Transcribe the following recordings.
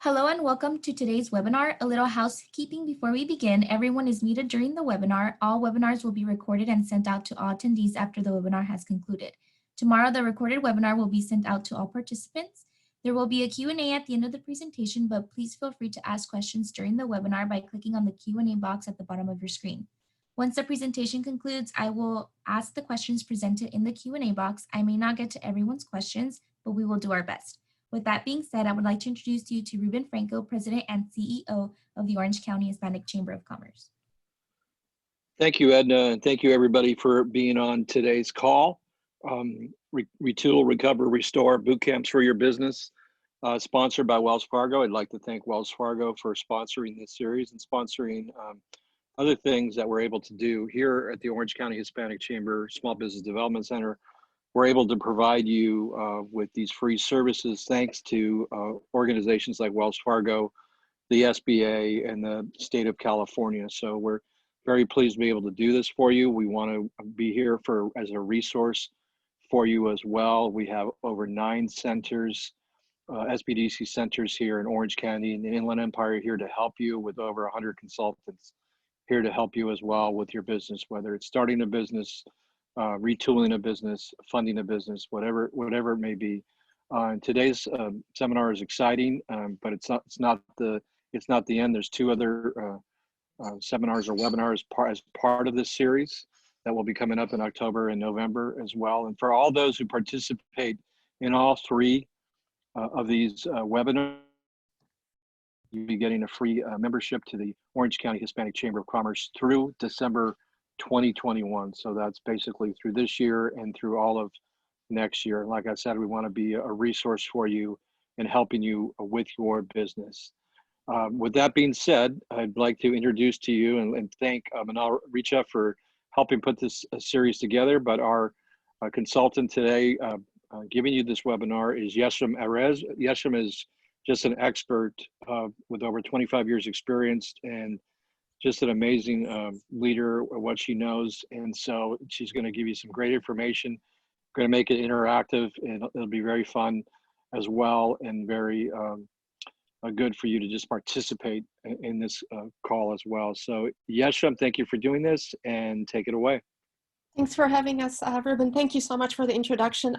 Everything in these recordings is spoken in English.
Hello and welcome to today's webinar. A little housekeeping before we begin. Everyone is muted during the webinar. All webinars will be recorded and sent out to all attendees after the webinar has concluded. Tomorrow, the recorded webinar will be sent out to all participants. There will be a Q&A at the end of the presentation, but please feel free to ask questions during the webinar by clicking on the Q&A box at the bottom of your screen. Once the presentation concludes, I will ask the questions presented in the Q&A box. I may not get to everyone's questions, but we will do our best. With that being said, I would like to introduce you to Ruben Franco, President and CEO of the Orange County Hispanic Chamber of Commerce. Thank you, Edna, and thank you everybody for being on today's call. Retool, Recover, Restore Boot Camps for Your Business, sponsored by Wells Fargo. I'd like to thank Wells Fargo for sponsoring this series and sponsoring other things that we're able to do here at the Orange County Hispanic Chamber Small Business Development Center. We're able to provide you with these free services thanks to organizations like Wells Fargo, the SBA, and the state of California. So we're very pleased to be able to do this for you. We want to be here as a resource for you as well. We have over 9 centers, SBDC centers here in Orange County and the Inland Empire here to help you, with over 100 consultants here to help you as well with your business, whether it's starting a business, retooling a business, funding a business, whatever it may be. Today's seminar is exciting, but it's not the end. There's 2 other seminars or webinars as part of this series that will be coming up in October and November as well. And for all those who participate in all 3 of these webinars, you'll be getting a free membership to the Orange County Hispanic Chamber of Commerce through December 2021. So that's basically through this year and through all of next year. Like I said, we want to be a resource for you and helping you with your business. With that being said, I'd like to introduce to you and thank Manal Richa for helping put this series together. But our consultant today giving you this webinar is Yesham Erez. Yesham is just an expert with over 25 years experience and just an amazing leader of what she knows. And so she's going to give you some great information, going to make it interactive, and it'll be very fun as well, and very good for you to just participate in this call as well. So Yesham, thank you for doing this, and take it away. Thanks for having us, Ruben. Thank you so much for the introduction.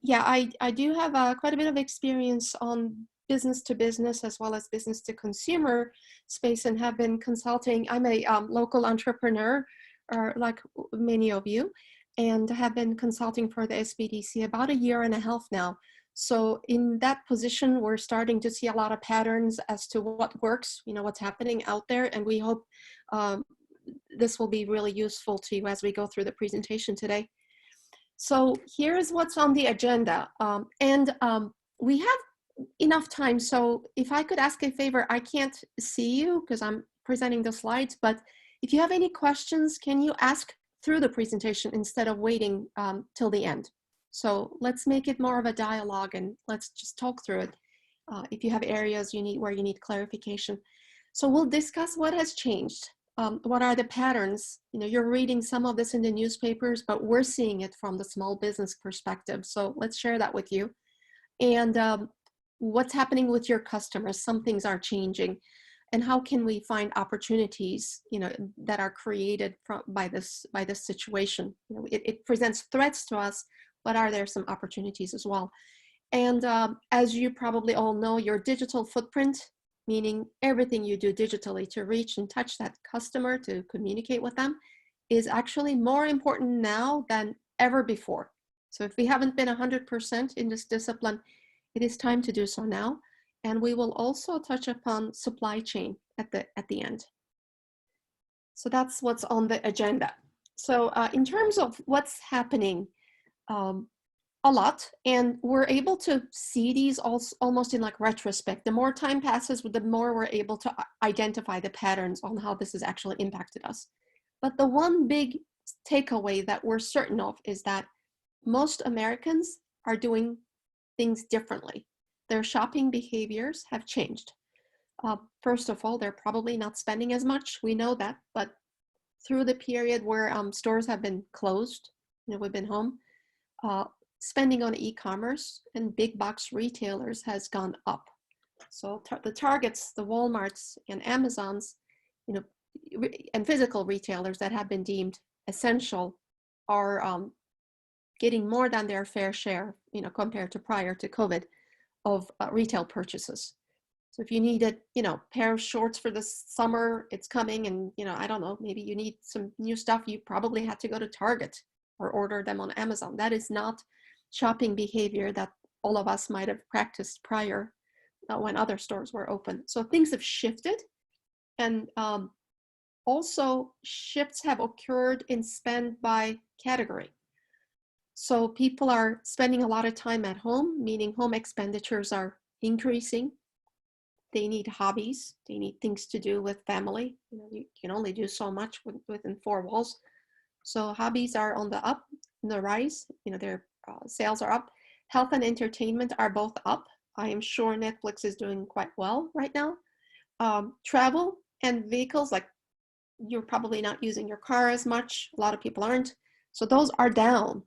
Yeah, I do have quite a bit of experience on business to business as well as business to consumer space, and have been consulting. I'm a local entrepreneur, like many of you, and have been consulting for the SBDC about 1.5 years now. So in that position, we're starting to see a lot of patterns as to what works, what's happening out there, and we hope this will be really useful to you as we go through the presentation today. So here's what's on the agenda, we have enough time. So if I could ask a favor, I can't see you because I'm presenting the slides, but if you have any questions, can you ask through the presentation instead of waiting till the end? So let's make it more of a dialogue, and let's just talk through it. If you have areas where you need clarification. So we'll discuss what has changed. What are the patterns? You're reading some of this in the newspapers, but we're seeing it from the small business perspective. So let's share that with you. And what's happening with your customers? Some things are changing. And how can we find opportunities, that are created by this situation? It presents threats to us, but are there some opportunities as well? And as you probably all know, your digital footprint, meaning everything you do digitally to reach and touch that customer, to communicate with them, is actually more important now than ever before. So if we haven't been 100% in this discipline, it is time to do so now. And we will also touch upon supply chain at the end. So that's what's on the agenda. So in terms of what's happening, a lot, and we're able to see these almost in like retrospect. The more time passes, the more we're able to identify the patterns on how this has actually impacted us. But the one big takeaway that we're certain of is that most Americans are doing things differently. Their shopping behaviors have changed. First of all, they're probably not spending as much. We know that, but through the period where stores have been closed, we've been home, spending on e-commerce and big box retailers has gone up. So the Targets, the Walmarts, and Amazons, you know, and physical retailers that have been deemed essential are getting more than their fair share, you know, compared to prior to COVID, of retail purchases. So if you needed, you know, pair of shorts for the summer, it's coming, and, you know, I don't know, maybe you need some new stuff, you probably had to go to Target or order them on Amazon. That is not shopping behavior that all of us might have practiced prior when other stores were open. So things have shifted, and also shifts have occurred in spend by category. So people are spending a lot of time at home, meaning home expenditures are increasing. They need hobbies. They need things to do with family. You know, you can only do so much within four walls. So hobbies are on the up, the rise. You know, their sales are up. Health and entertainment are both up. I am sure Netflix is doing quite well right now. Travel and vehicles, like you're probably not using your car as much. A lot of people aren't. So those are down.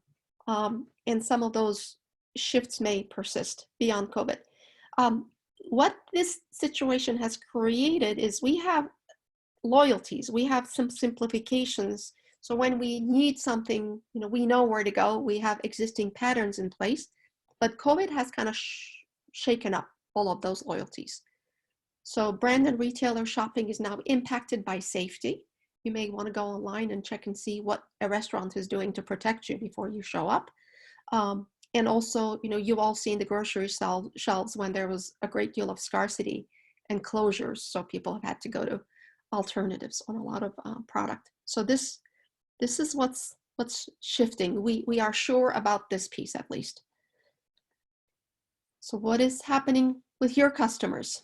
And some of those shifts may persist beyond COVID. What this situation has created is we have loyalties, we have some simplifications. So when we need something, you know, we know where to go, we have existing patterns in place, but COVID has kind of shaken up all of those loyalties. So brand and retailer shopping is now impacted by safety. You may want to go online and check and see what a restaurant is doing to protect you before you show up. And also, you know, you've all seen the grocery shelves when there was a great deal of scarcity and closures. So people have had to go to alternatives on a lot of product. So this is what's shifting. We are sure about this piece, at least. So what is happening with your customers?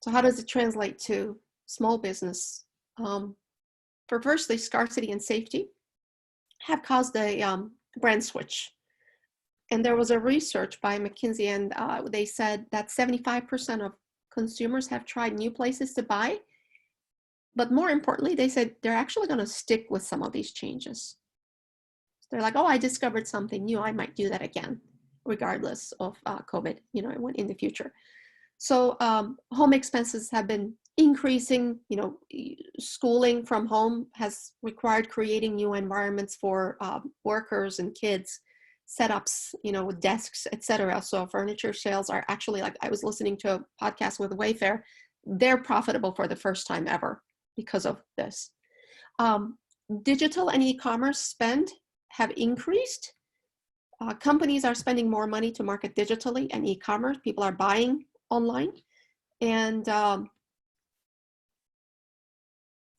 So how does it translate to small business? For firstly, scarcity and safety have caused a brand switch. And there was a research by McKinsey, and they said that 75% of consumers have tried new places to buy. But more importantly, they said they're actually going to stick with some of these changes. They're like, oh, I discovered something new. I might do that again, regardless of COVID, you know, in the future. So home expenses have been increasing. You know, schooling from home has required creating new environments for workers and kids, setups, you know, with desks, etc. So furniture sales are actually, like, I was listening to a podcast with Wayfair, they're profitable for the first time ever because of this. Digital and e-commerce spend have increased. Companies are spending more money to market digitally and e-commerce. People are buying online, and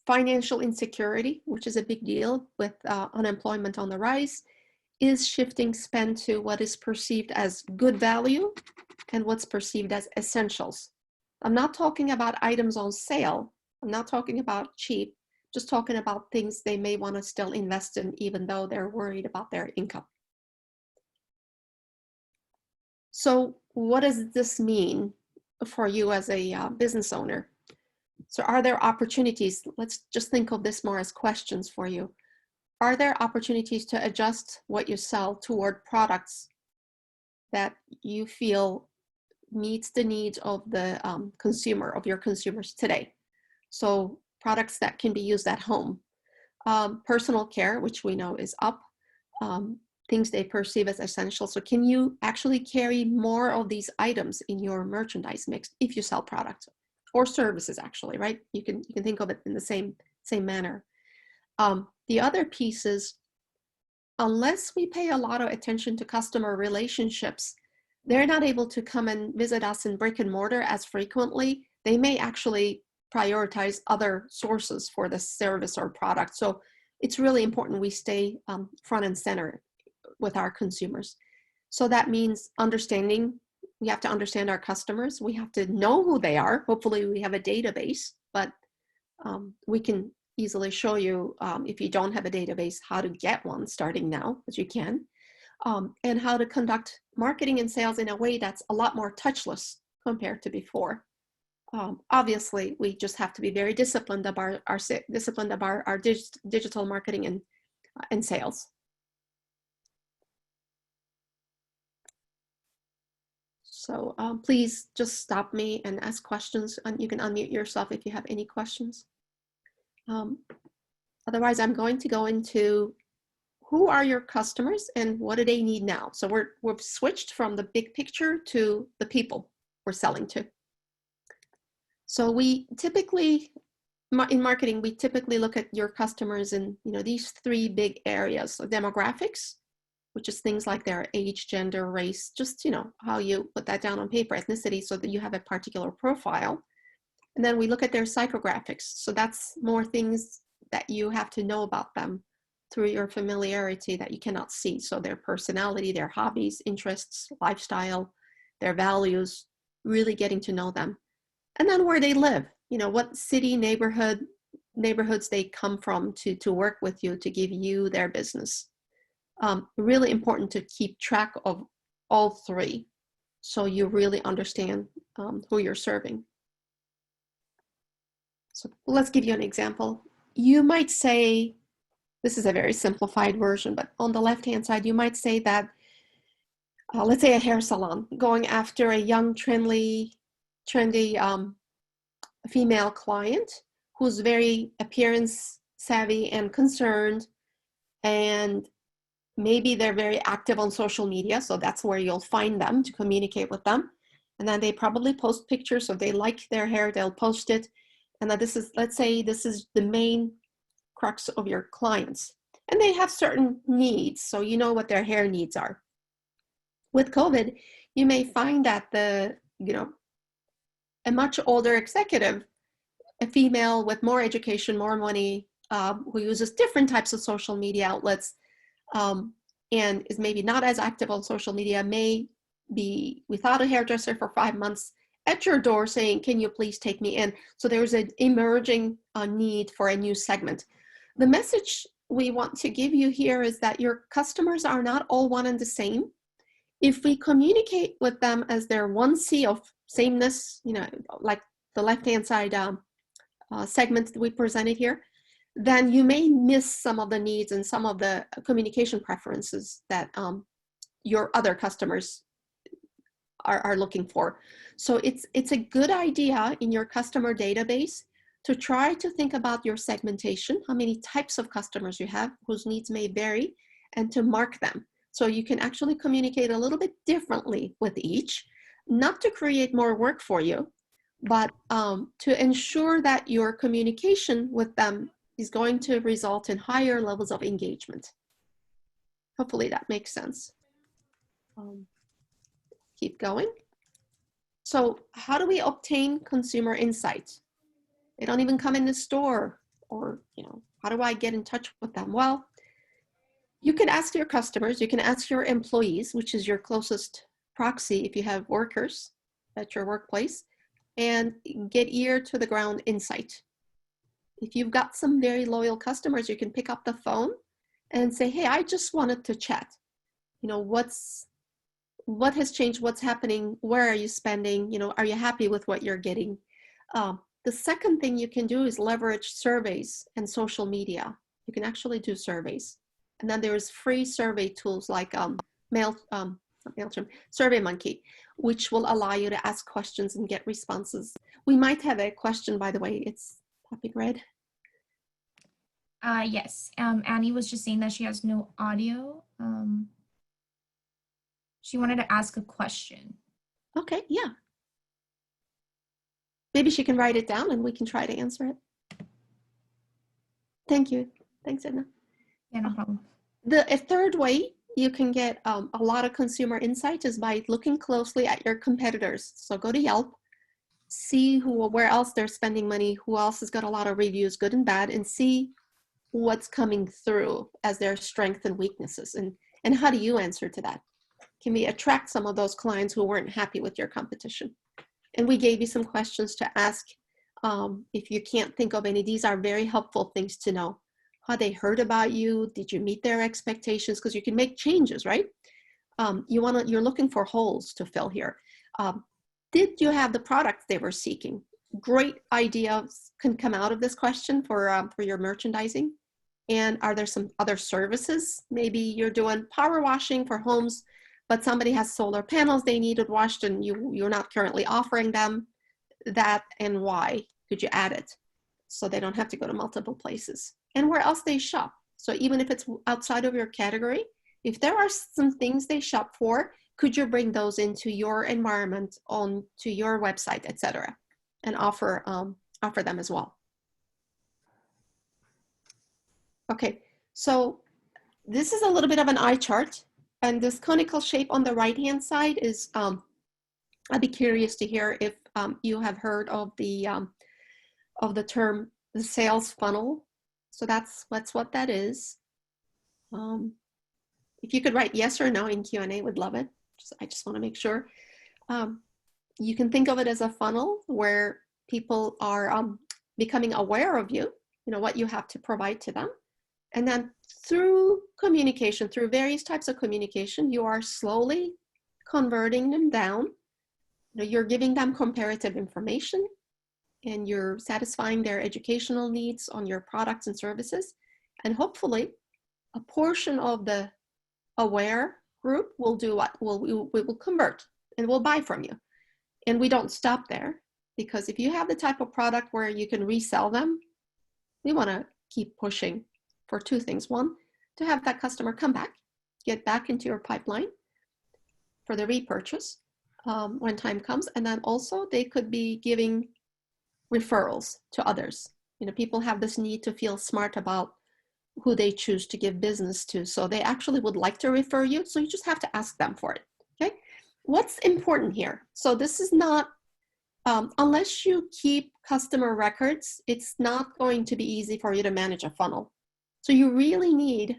financial insecurity, which is a big deal with unemployment on the rise, is shifting spend to what is perceived as good value and what's perceived as essentials. I'm not talking about items on sale. I'm not talking about cheap, just talking about things they may want to still invest in, even though they're worried about their income. So what does this mean for you as a business owner? So are there opportunities? Let's just think of this more as questions for you. Are there opportunities to adjust what you sell toward products that you feel meets the needs of the consumer, of your consumers today? So products that can be used at home. Personal care, which we know is up. Things they perceive as essential. So can you actually carry more of these items in your merchandise mix if you sell products or services, actually, right? You can think of it in the same manner. The other piece is, unless we pay a lot of attention to customer relationships, they're not able to come and visit us in brick and mortar as frequently. They may actually prioritize other sources for the service or product. So it's really important we stay front and center with our consumers. So that means understanding. We have to understand our customers. We have to know who they are. Hopefully we have a database, but we can easily show you, if you don't have a database, how to get one starting now, as you can, and how to conduct marketing and sales in a way that's a lot more touchless compared to before. Obviously, we just have to be very disciplined about our digital marketing and sales. So please just stop me and ask questions, and you can unmute yourself if you have any questions. Otherwise, I'm going to go into who are your customers and what do they need now? So we've switched from the big picture to the people we're selling to. So we typically, in marketing, we typically look at your customers in these three big areas. So demographics, which is things like their age, gender, race, just how you put that down on paper, ethnicity, so that you have a particular profile. And then we look at their psychographics. So that's more things that you have to know about them through your familiarity that you cannot see. So their personality, their hobbies, interests, lifestyle, their values, really getting to know them. And then where they live, what city, neighborhoods they come from to work with you, to give you their business. Really important to keep track of all three so you really understand who you're serving. So let's give you an example. You might say, this is a very simplified version, but on the left-hand side, you might say that, let's say a hair salon, going after a young, trendy female client who's very appearance savvy and concerned, and maybe they're very active on social media, so that's where you'll find them to communicate with them. And then they probably post pictures, so they like their hair, they'll post it. And then let's say this is the main crux of your clients. And they have certain needs, so you know what their hair needs are. With COVID, you may find that a much older executive, a female with more education, more money, who uses different types of social media outlets, and is maybe not as active on social media, may be without a hairdresser for 5 months at your door saying, can you please take me in? So there's an emerging need for a new segment. The message we want to give you here is that your customers are not all one and the same. If we communicate with them as their 1C of sameness, like the left-hand side segment that we presented here, then you may miss some of the needs and some of the communication preferences that your other customers are looking for. So it's a good idea in your customer database to try to think about your segmentation, how many types of customers you have whose needs may vary, and to mark them. So you can actually communicate a little bit differently with each, not to create more work for you, but to ensure that your communication with them is going to result in higher levels of engagement. Hopefully that makes sense. Keep going. So how do we obtain consumer insights? They don't even come in the store, or how do I get in touch with them? Well, you can ask your customers, you can ask your employees, which is your closest proxy if you have workers at your workplace, and get ear to the ground insight. If you've got some very loyal customers, you can pick up the phone and say, hey, I just wanted to chat. What has changed? What's happening? Where are you spending? Are you happy with what you're getting? The second thing you can do is leverage surveys and social media. You can actually do surveys. And then there's free survey tools like SurveyMonkey, which will allow you to ask questions and get responses. We might have a question, by the way. It's popping red. Yes, Annie was just saying that she has no audio. She wanted to ask a question. Okay, yeah. Maybe she can write it down and we can try to answer it. Thank you. Thanks, Edna. Yeah, no problem. A third way you can get a lot of consumer insight is by looking closely at your competitors. So go to Yelp, see where else they're spending money, who else has got a lot of reviews, good and bad, and see what's coming through as their strengths and weaknesses. And how do you answer to that? Can we attract some of those clients who weren't happy with your competition? And we gave you some questions to ask. If you can't think of any, these are very helpful things to know. How they heard about you, did you meet their expectations? Because you can make changes, right? You're looking for holes to fill here. Did you have the product they were seeking? Great ideas can come out of this question for your merchandising. And are there some other services? Maybe you're doing power washing for homes, but somebody has solar panels they needed washed and you're not currently offering them that, and why could you add it so they don't have to go to multiple places, and where else they shop. So even if it's outside of your category, if there are some things they shop for, could you bring those into your environment, on to your website, etc., and offer them as well. Okay, so this is a little bit of an eye chart, and this conical shape on the right-hand side is, I'd be curious to hear if you have heard of the term, the sales funnel. So that's what that is. If you could write yes or no in Q&A, would love it. I just want to make sure. You can think of it as a funnel where people are becoming aware of you, what you have to provide to them. And then through communication, through various types of communication, you are slowly converting them down. You're giving them comparative information, and you're satisfying their educational needs on your products and services. And hopefully a portion of the aware group will do what? We will convert and will buy from you. And we don't stop there, because if you have the type of product where you can resell them, we want to keep pushing for two things. One, to have that customer come back, get back into your pipeline for the repurchase when time comes. And then also they could be giving referrals to others. People have this need to feel smart about who they choose to give business to. So they actually would like to refer you. So you just have to ask them for it. Okay. What's important here? So this is not, unless you keep customer records, it's not going to be easy for you to manage a funnel. So you really need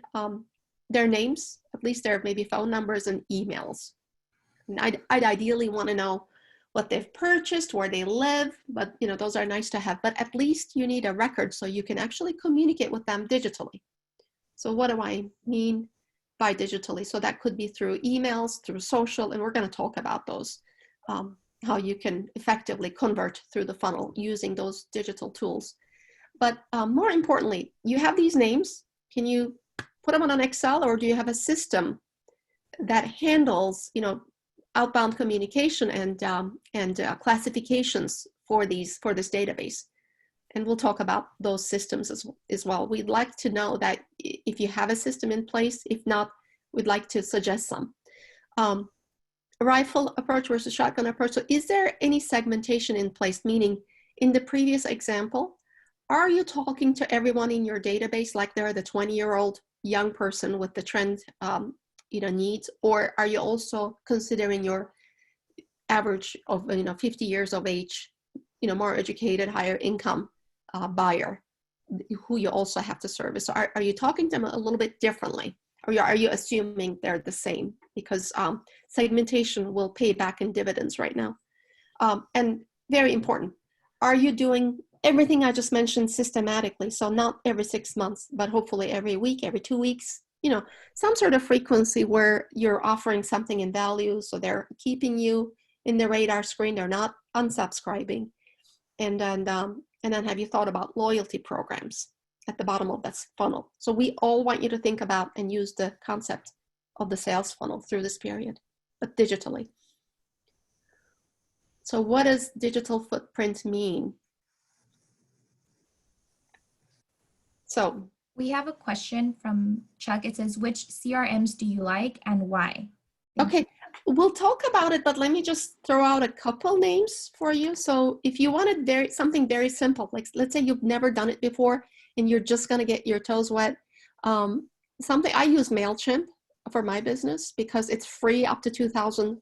their names, at least their maybe phone numbers and emails. And I'd ideally want to know what they've purchased, where they live, but those are nice to have, but at least you need a record so you can actually communicate with them digitally. So what do I mean by digitally? So that could be through emails, through social, and we're going to talk about those, how you can effectively convert through the funnel using those digital tools. But more importantly, you have these names. Can you put them on an Excel, or do you have a system that handles, outbound communication and classifications for this database? And we'll talk about those systems as well. We'd like to know that if you have a system in place. If not, we'd like to suggest some. Rifle approach versus shotgun approach. So is there any segmentation in place? Meaning, in the previous example, are you talking to everyone in your database like they're the 20-year-old young person with the trend needs, or are you also considering your average of 50 years of age, more educated, higher income buyer who you also have to service? So are you talking to them a little bit differently, or are you assuming they're the same? Because segmentation will pay back in dividends right now. And very important, are you doing everything I just mentioned systematically? So not every 6 months, but hopefully every week, every 2 weeks, some sort of frequency where you're offering something in value. So they're keeping you in the radar screen. They're not unsubscribing. And then have you thought about loyalty programs at the bottom of that funnel? So we all want you to think about and use the concept of the sales funnel through this period, but digitally. So what does digital footprint mean? So we have a question from Chuck. It says, which CRMs do you like and why? Okay, we'll talk about it, but let me just throw out a couple names for you. So if you wanted something very simple, like let's say you've never done it before and you're just going to get your toes wet, something I use MailChimp for my business because it's free up to 2,000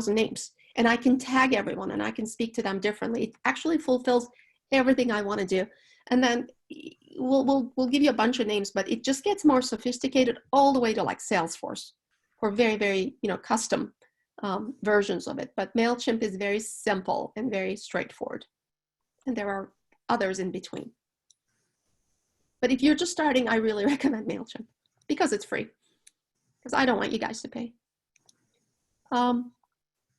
names, and I can tag everyone and I can speak to them differently. It actually fulfills everything I want to do. And then we'll give you a bunch of names, but it just gets more sophisticated all the way to like Salesforce for very, very, custom versions of it. But MailChimp is very simple and very straightforward. And there are others in between. But if you're just starting, I really recommend MailChimp because it's free. Because I don't want you guys to pay.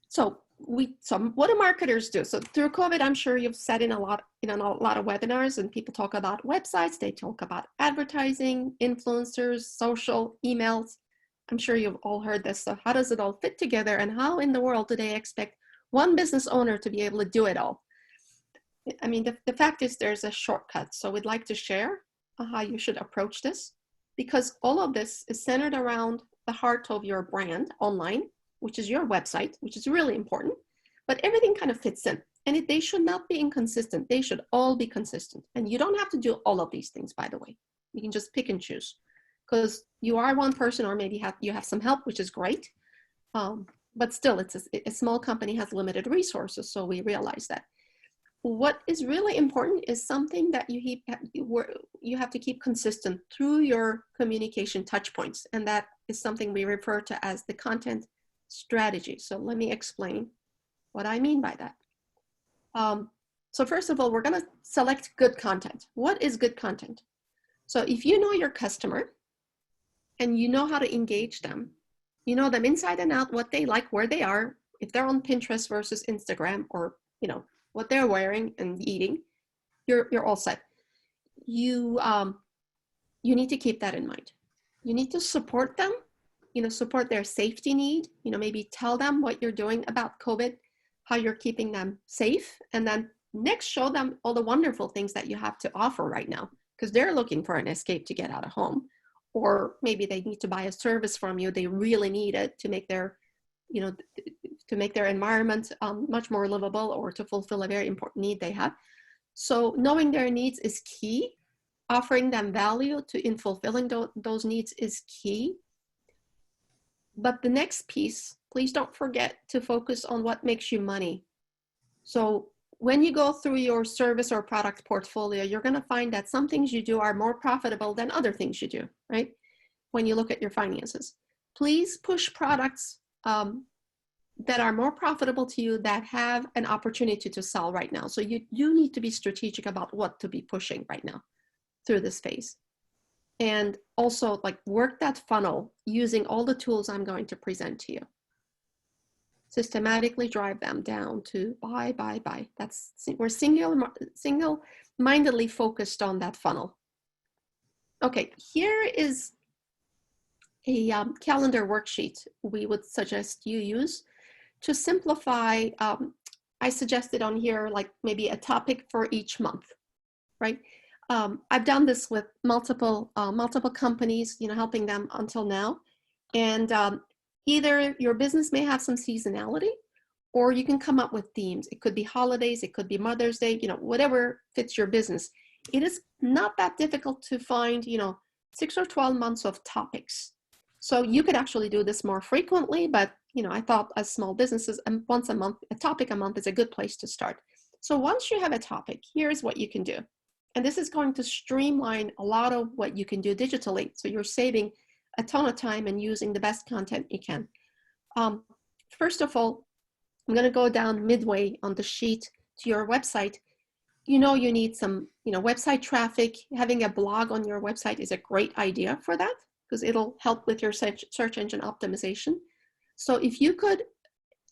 So what do marketers do? So through COVID, I'm sure you've sat in a lot of webinars, and people talk about websites, they talk about advertising, influencers, social, emails. I'm sure you've all heard this. So how does it all fit together, and how in the world do they expect one business owner to be able to do it all? I mean, the fact is there's a shortcut. So we'd like to share how you should approach this, because all of this is centered around the heart of your brand online, which is your website, which is really important, but everything kind of fits in, and they should not be inconsistent. They should all be consistent. And you don't have to do all of these things, by the way. You can just pick and choose, because you are one person, or maybe you have some help, which is great. But still, it's a small company, has limited resources, so we realize that. What is really important is something that you have to keep consistent through your communication touch points, and that is something we refer to as the content strategy. So let me explain what I mean by that. So first of all, we're going to select good content. What is good content? So if you know your customer and you know how to engage them, you know them inside and out, what they like, where they are, if they're on Pinterest versus Instagram, or what they're wearing and eating, you're all set. You need to keep that in mind. You need to support them, support their safety need, maybe tell them what you're doing about COVID, how you're keeping them safe, and then next show them all the wonderful things that you have to offer right now, because they're looking for an escape to get out of home, or maybe they need to buy a service from you. They really need it to make their environment much more livable, or to fulfill a very important need they have. So knowing their needs is key. Offering them value in fulfilling those needs is key. But the next piece, please don't forget to focus on what makes you money. So when you go through your service or product portfolio, you're going to find that some things you do are more profitable than other things you do, right? When you look at your finances, please push products that are more profitable to you, that have an opportunity to sell right now. So you need to be strategic about what to be pushing right now through this phase. And also, like, work that funnel using all the tools I'm going to present to you. Systematically drive them down to buy. We're single-mindedly focused on that funnel. Okay, here is a calendar worksheet we would suggest you use to simplify. I suggested on here, like, maybe a topic for each month, right? I've done this with multiple companies, helping them until now. And either your business may have some seasonality, or you can come up with themes. It could be holidays, it could be Mother's Day, whatever fits your business. It is not that difficult to find, 6 or 12 months of topics. So you could actually do this more frequently, but I thought, as small businesses, once a month, a topic a month is a good place to start. So once you have a topic, here's what you can do. And this is going to streamline a lot of what you can do digitally. So you're saving a ton of time and using the best content you can. First of all, I'm going to go down midway on the sheet to your website. You need some, website traffic. Having a blog on your website is a great idea for that, because it'll help with your search engine optimization. So if you could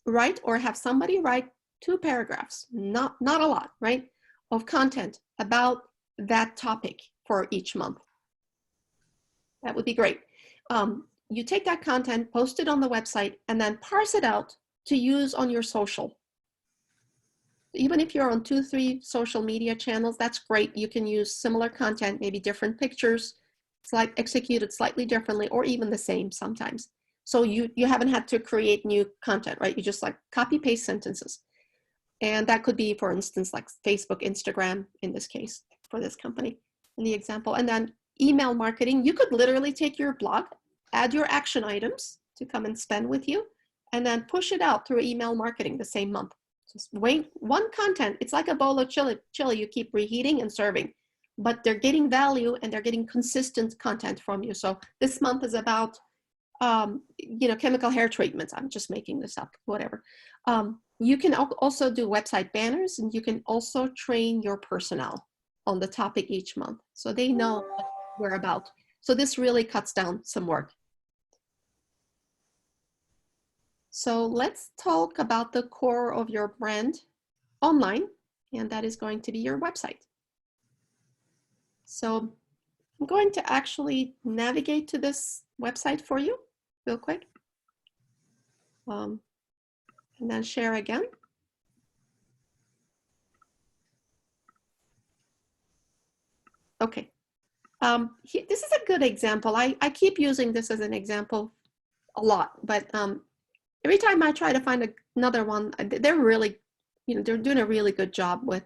write, or have somebody write 2 paragraphs, not a lot, right, of content about that topic for each month, that would be great. You take that content, post it on the website, and then parse it out to use on your social. Even if you're on 2-3 social media channels, that's great. You can use similar content, maybe different pictures, executed slightly differently, or even the same sometimes. So you haven't had to create new content, right? You just copy paste sentences. And that could be, for instance, like Facebook, Instagram, in this case, for this company, in the example. And then email marketing, you could literally take your blog, add your action items to come and spend with you, and then push it out through email marketing the same month. Just wait, one content, it's like a bowl of chili you keep reheating and serving, but they're getting value and they're getting consistent content from you. So this month is about, chemical hair treatments. I'm just making this up, whatever. You can also do website banners, and you can also train your personnel on the topic each month, so they know what we're about. So this really cuts down some work. So let's talk about the core of your brand online, and that is going to be your website. So I'm going to actually navigate to this website for you. real quick. And then share again. Okay. This is a good example. I keep using this as an example a lot, but every time I try to find another one, they're really, they're doing a really good job with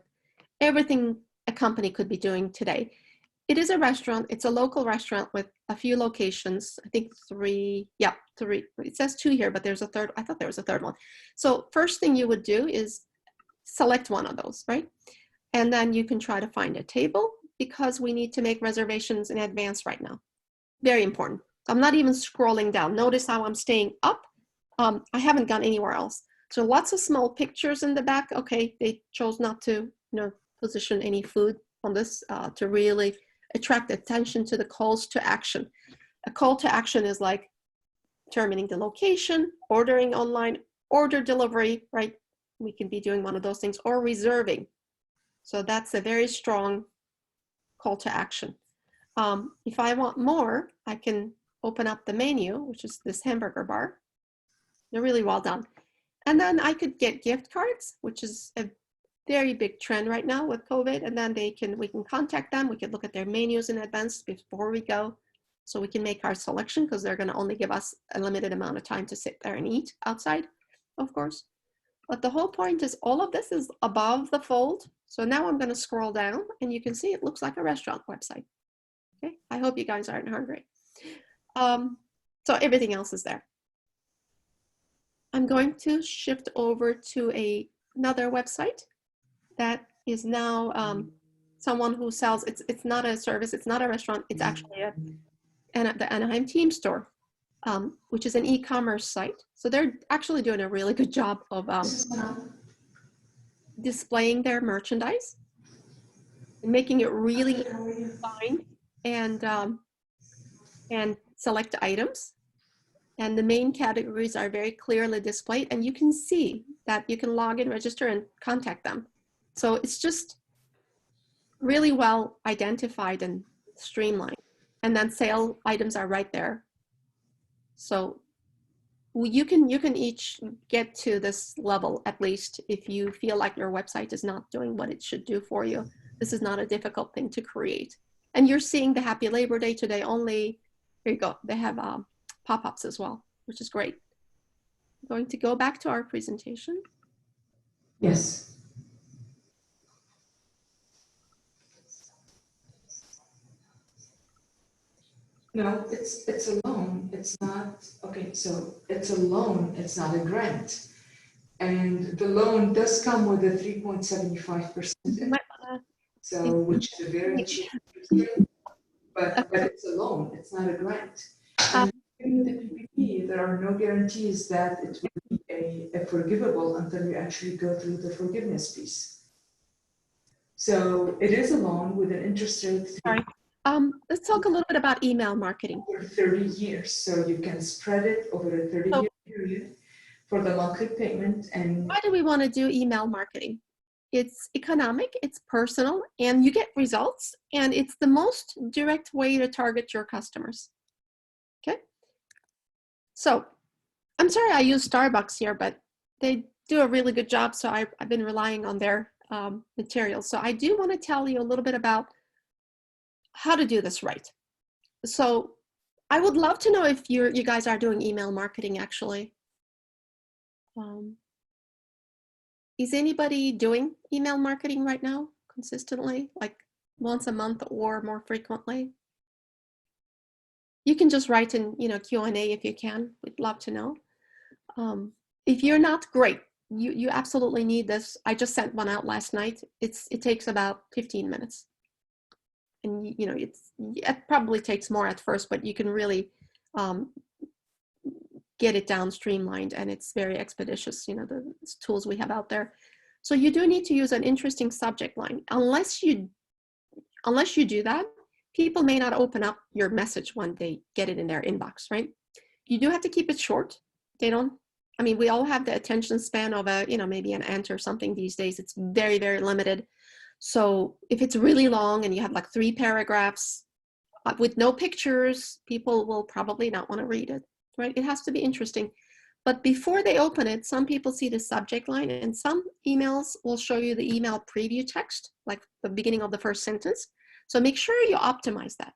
everything a company could be doing today. It is a restaurant. It's a local restaurant with a few locations. I think 3. Yeah, 3. It says 2 here, but there's a third. I thought there was a third one. So first thing you would do is select one of those, right? And then you can try to find a table, because we need to make reservations in advance right now. Very important. I'm not even scrolling down. Notice how I'm staying up. I haven't gone anywhere else. So lots of small pictures in the back. Okay, they chose not to, position any food on this to really attract attention to the calls to action. A call to action is like determining the location, ordering online, order delivery, right? We can be doing one of those things, or reserving. So that's a very strong call to action. If I want more, I can open up the menu, which is this hamburger bar. They're really well done. And then I could get gift cards, which is a very big trend right now with COVID. And then we can contact them. We can look at their menus in advance before we go, so we can make our selection, because they're going to only give us a limited amount of time to sit there and eat outside, of course. But the whole point is all of this is above the fold. So now I'm going to scroll down, and you can see it looks like a restaurant website. Okay, I hope you guys aren't hungry. So everything else is there. I'm going to shift over to another website that is now someone who sells, it's not a service, it's not a restaurant, it's actually the Anaheim Team Store, which is an e-commerce site. So they're actually doing a really good job of displaying their merchandise and making it really fine and select items. And the main categories are very clearly displayed, and you can see that you can log in, register, and contact them. So it's just really well identified and streamlined. And then sale items are right there. So you can each get to this level, at least if you feel like your website is not doing what it should do for you. This is not a difficult thing to create. And you're seeing the Happy Labor Day today only. Here you go. They have pop-ups as well, which is great. I'm going to go back to our presentation. Yes. No, it's a loan. It's not, okay, so it's a loan, it's not a grant. And the loan does come with a 3.75%, so which is a very cheap interest rate, but it's a loan, it's not a grant. And in the PPP, there are no guarantees that it will be a forgivable until you actually go through the forgiveness piece. So it is a loan with an interest rate. Sorry. Let's talk a little bit about email marketing. For 30 years, so you can spread it over a 30-year period for the monthly payment. And why do we want to do email marketing? It's economic, it's personal, and you get results, and it's the most direct way to target your customers. Okay. So I'm sorry I use Starbucks here, but they do a really good job. So I've been relying on their materials. So I do want to tell you a little bit about how to do this right. So I would love to know if you guys are doing email marketing actually. Is anybody doing email marketing right now consistently, like once a month or more frequently? You can just write in, Q&A if you can. We'd love to know. If you're not, great. You absolutely need this. I just sent one out last night. It takes about 15 minutes. And it probably takes more at first, but you can really get it down streamlined, and it's very expeditious, the tools we have out there. So you do need to use an interesting subject line. Unless you do that, people may not open up your message when they get it in their inbox, right? You do have to keep it short. We all have the attention span of maybe an ant or something these days. It's very, very limited. So if it's really long and you have like 3 paragraphs with no pictures, people will probably not want to read it, right? It has to be interesting. But before they open it, some people see the subject line, and some emails will show you the email preview text, like the beginning of the first sentence. So make sure you optimize that.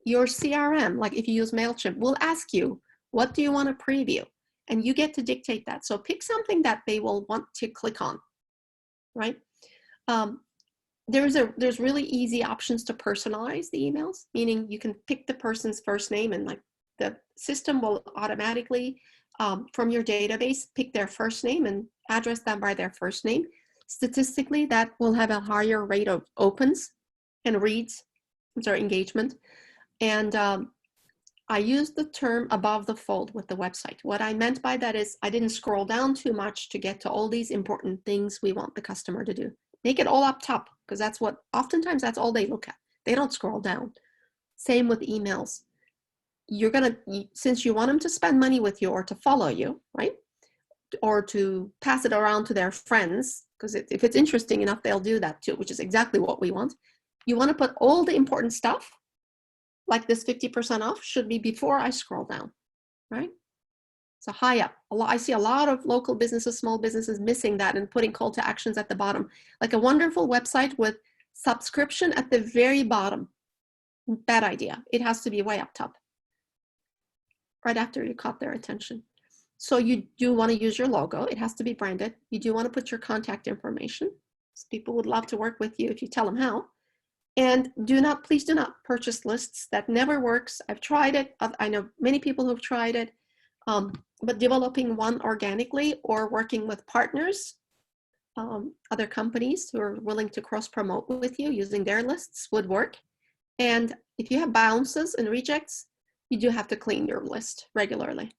Your CRM, like if you use MailChimp, will ask you, what do you want to preview? And you get to dictate that. So pick something that they will want to click on, right? There's really easy options to personalize the emails, meaning you can pick the person's first name, and like the system will automatically from your database pick their first name and address them by their first name. Statistically, that will have a higher rate of opens and reads, engagement. And I use the term above the fold with the website. What I meant by that is I didn't scroll down too much to get to all these important things we want the customer to do. Make it all up top, because oftentimes that's all they look at. They don't scroll down. Same with emails. Since you want them to spend money with you or to follow you, right? Or to pass it around to their friends, because if it's interesting enough, they'll do that too, which is exactly what we want. You want to put all the important stuff, like this 50% off, should be before I scroll down, right? So high up. I see a lot of local businesses, small businesses missing that and putting call to actions at the bottom, like a wonderful website with subscription at the very bottom. Bad idea. It has to be way up top, right after you caught their attention. So you do want to use your logo. It has to be branded. You do want to put your contact information. So people would love to work with you if you tell them how. And please do not purchase lists. That never works. I've tried it. I know many people who've tried it. But developing one organically or working with partners, other companies who are willing to cross-promote with you using their lists would work. And if you have bounces and rejects, you do have to clean your list regularly.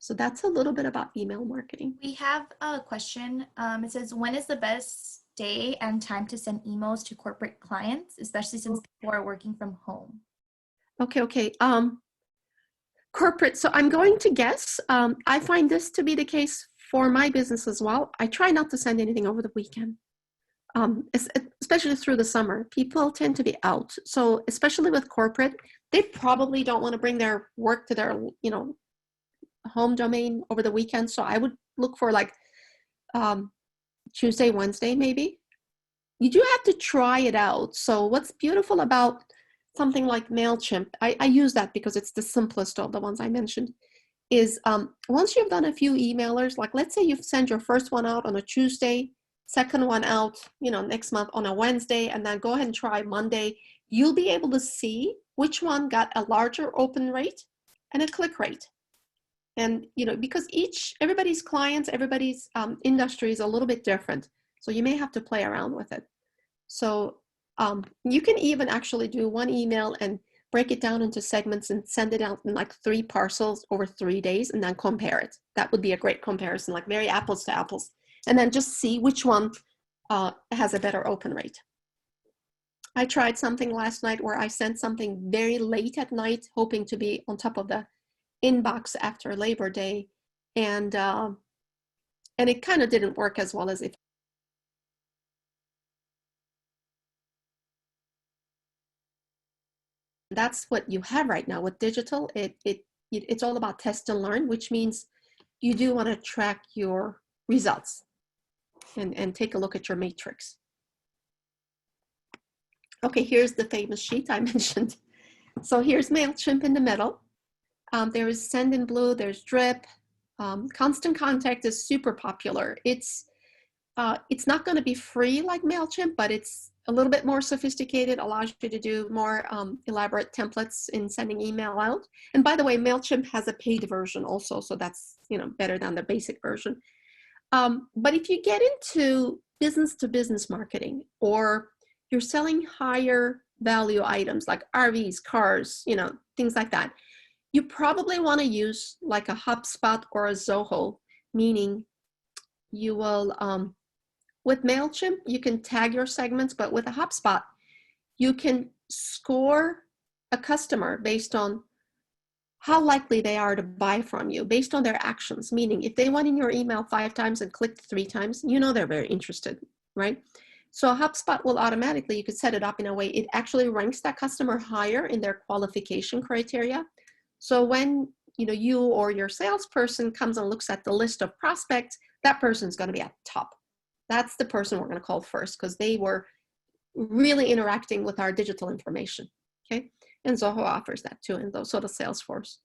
So that's a little bit about email marketing. We have a question. It says, when is the best day and time to send emails to corporate clients, especially since people are working from home? Okay. Corporate, so I'm going to guess, I find this to be the case for my business as well. I try not to send anything over the weekend, especially through the summer. People tend to be out. So especially with corporate, they probably don't want to bring their work to their, home domain over the weekend. So I would look for like Tuesday, Wednesday, maybe. You do have to try it out. So what's beautiful about something like MailChimp, I use that because it's the simplest of the ones I mentioned, is once you've done a few emailers, like let's say you've sent your first one out on a Tuesday, second one out, next month on a Wednesday, and then go ahead and try Monday, you'll be able to see which one got a larger open rate and a click rate. And, because everybody's clients, everybody's industry is a little bit different. So you may have to play around with it. So you can even actually do one email and break it down into segments and send it out in like 3 parcels over 3 days and then compare it. That would be a great comparison, like very apples to apples. And then just see which one has a better open rate. I tried something last night where I sent something very late at night, hoping to be on top of the inbox after Labor Day. And it kind of didn't work as well as if that's what you have right now with digital. It's all about test and learn, which means you do want to track your results and take a look at your matrix. Okay, here's the famous sheet I mentioned. So here's MailChimp in the middle. There is Send in blue, there's Drip. Constant Contact is super popular. It's not going to be free like MailChimp, but it's a little bit more sophisticated, allows you to do more elaborate templates in sending email out. And by the way, MailChimp has a paid version also, so that's better than the basic version. But if you get into business-to-business marketing, or you're selling higher value items like RVs, cars, things like that, you probably want to use like a HubSpot or a Zoho, meaning you will, with MailChimp, you can tag your segments, but with a HubSpot, you can score a customer based on how likely they are to buy from you, based on their actions, meaning if they went in your email 5 times and clicked 3 times, they're very interested, right? So HubSpot will automatically, you could set it up in a way, it actually ranks that customer higher in their qualification criteria. So when you or your salesperson comes and looks at the list of prospects, that person's going to be at the top. That's the person we're going to call first because they were really interacting with our digital information. Okay, and Zoho offers that too, and so does Salesforce.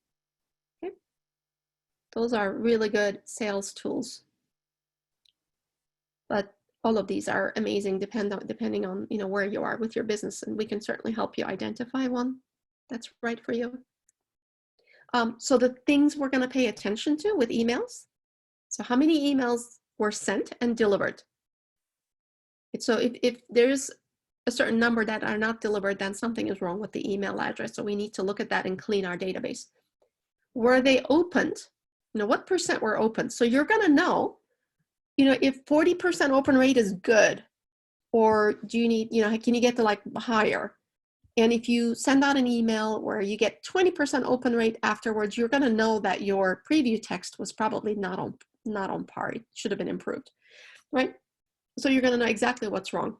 Okay, those are really good sales tools. But all of these are amazing depending on where you are with your business, and we can certainly help you identify one that's right for you. So the things we're going to pay attention to with emails. So how many emails were sent and delivered? So if there's a certain number that are not delivered, then something is wrong with the email address. So we need to look at that and clean our database. Were they opened? What percent were opened? So you're going to know, if 40% open rate is good, or do you need, can you get to like higher? And if you send out an email where you get 20% open rate afterwards, you're going to know that your preview text was probably not on par. It should have been improved, right? So you're going to know exactly what's wrong.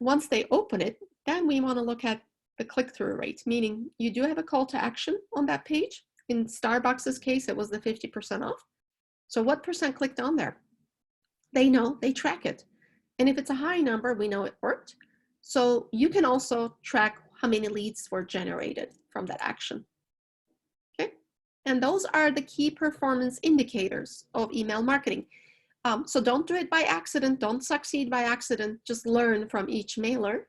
Once they open it, then we want to look at the click-through rate, meaning you do have a call to action on that page. In Starbucks's case, it was the 50% off. So what percent clicked on there? They know, they track it. And if it's a high number, we know it worked. So you can also track how many leads were generated from that action. Okay, and those are the key performance indicators of email marketing. So don't do it by accident. Don't succeed by accident. Just learn from each mailer.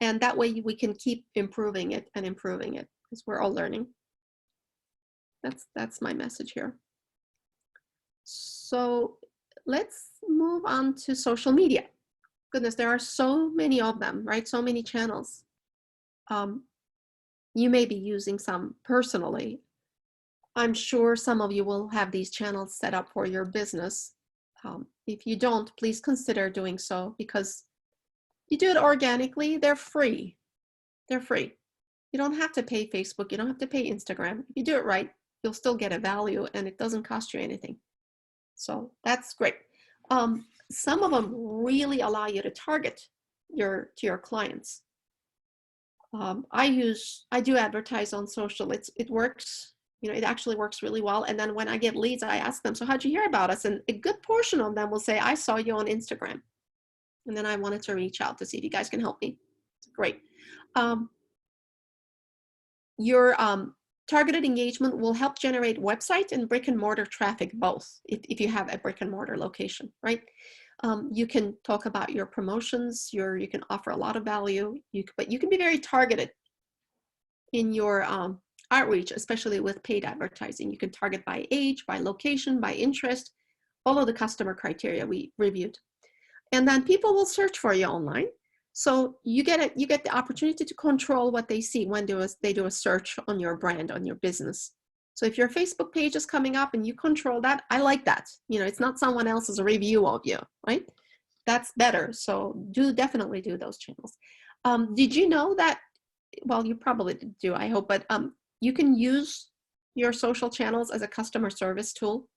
And that way we can keep improving it because we're all learning. That's my message here. So let's move on to social media. Goodness, there are so many of them, right? So many channels. You may be using some personally. I'm sure some of you will have these channels set up for your business. If you don't, please consider doing so, because you do it organically, they're free. They're free. You don't have to pay Facebook. You don't have to pay Instagram. If you do it right, you'll still get a value and it doesn't cost you anything. So that's great. Some of them really allow you to target to your clients. I do advertise on social. It works. It actually works really well. And then when I get leads, I ask them, so how'd you hear about us? And a good portion of them will say, I saw you on Instagram. And then I wanted to reach out to see if you guys can help me. It's great. Your targeted engagement will help generate website and brick and mortar traffic both, if you have a brick and mortar location, right? You can talk about your promotions, you can offer a lot of value, but you can be very targeted in your outreach, especially with paid advertising. You can target by age, by location, by interest, all of the customer criteria we reviewed. And then people will search for you online. So you get the opportunity to control what they see when they do a search on your brand, on your business. So if your Facebook page is coming up and you control that, I like that. It's not someone else's review of you, right? That's better. So definitely do those channels. Did you know that, well, you probably do, I hope, but you can use your social channels as a customer service tool.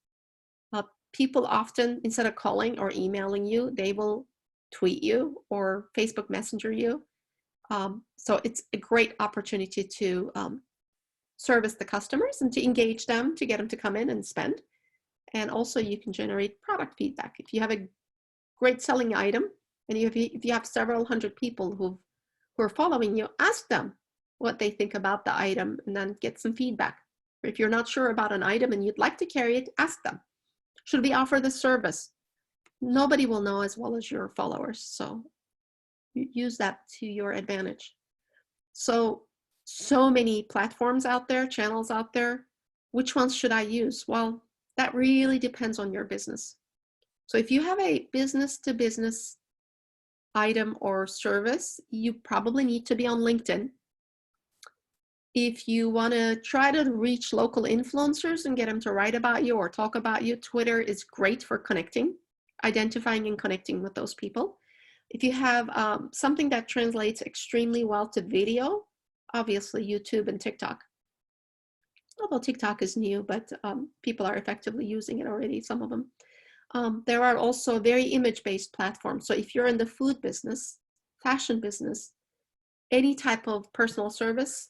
People often, instead of calling or emailing you, they will tweet you or Facebook Messenger you. So it's a great opportunity to service the customers and to engage them, to get them to come in and spend. And also you can generate product feedback. If you have a great selling item, and if you have several hundred people who are following you, ask them what they think about the item and then get some feedback. Or if you're not sure about an item and you'd like to carry it, ask them. Should we offer this service? Nobody will know as well as your followers. So use that to your advantage. So many platforms out there, channels out there. Which ones should I use? Well, that really depends on your business. So if you have a business to business item or service, you probably need to be on LinkedIn. If you want to try to reach local influencers and get them to write about you or talk about you, Twitter is great for connecting, identifying and connecting with those people. If you have something that translates extremely well to video, obviously YouTube and TikTok. Although TikTok is new, but people are effectively using it already, some of them. There are also very image-based platforms. So if you're in the food business, fashion business, any type of personal service,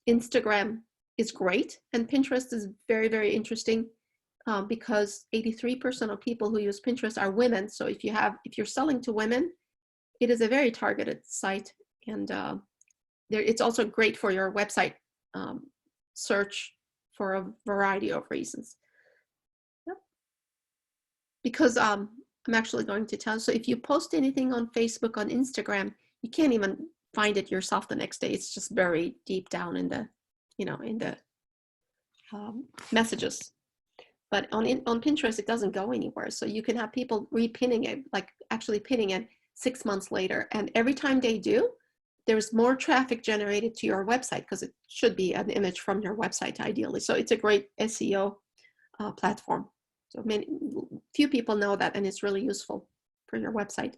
Instagram is great. And Pinterest is very, very interesting because 83% of people who use Pinterest are women. So if you're selling to women, it is a very targeted site. And it's also great for your website search for a variety of reasons. Yep. Because I'm actually going to tell you, so if you post anything on Facebook, on Instagram, you can't even find it yourself the next day. It's just buried deep down in the, in the messages. But on Pinterest, it doesn't go anywhere. So you can have people repinning it, like actually pinning it 6 months later. And every time they do, there's more traffic generated to your website because it should be an image from your website ideally. So it's a great SEO platform. So few people know that, and it's really useful for your website.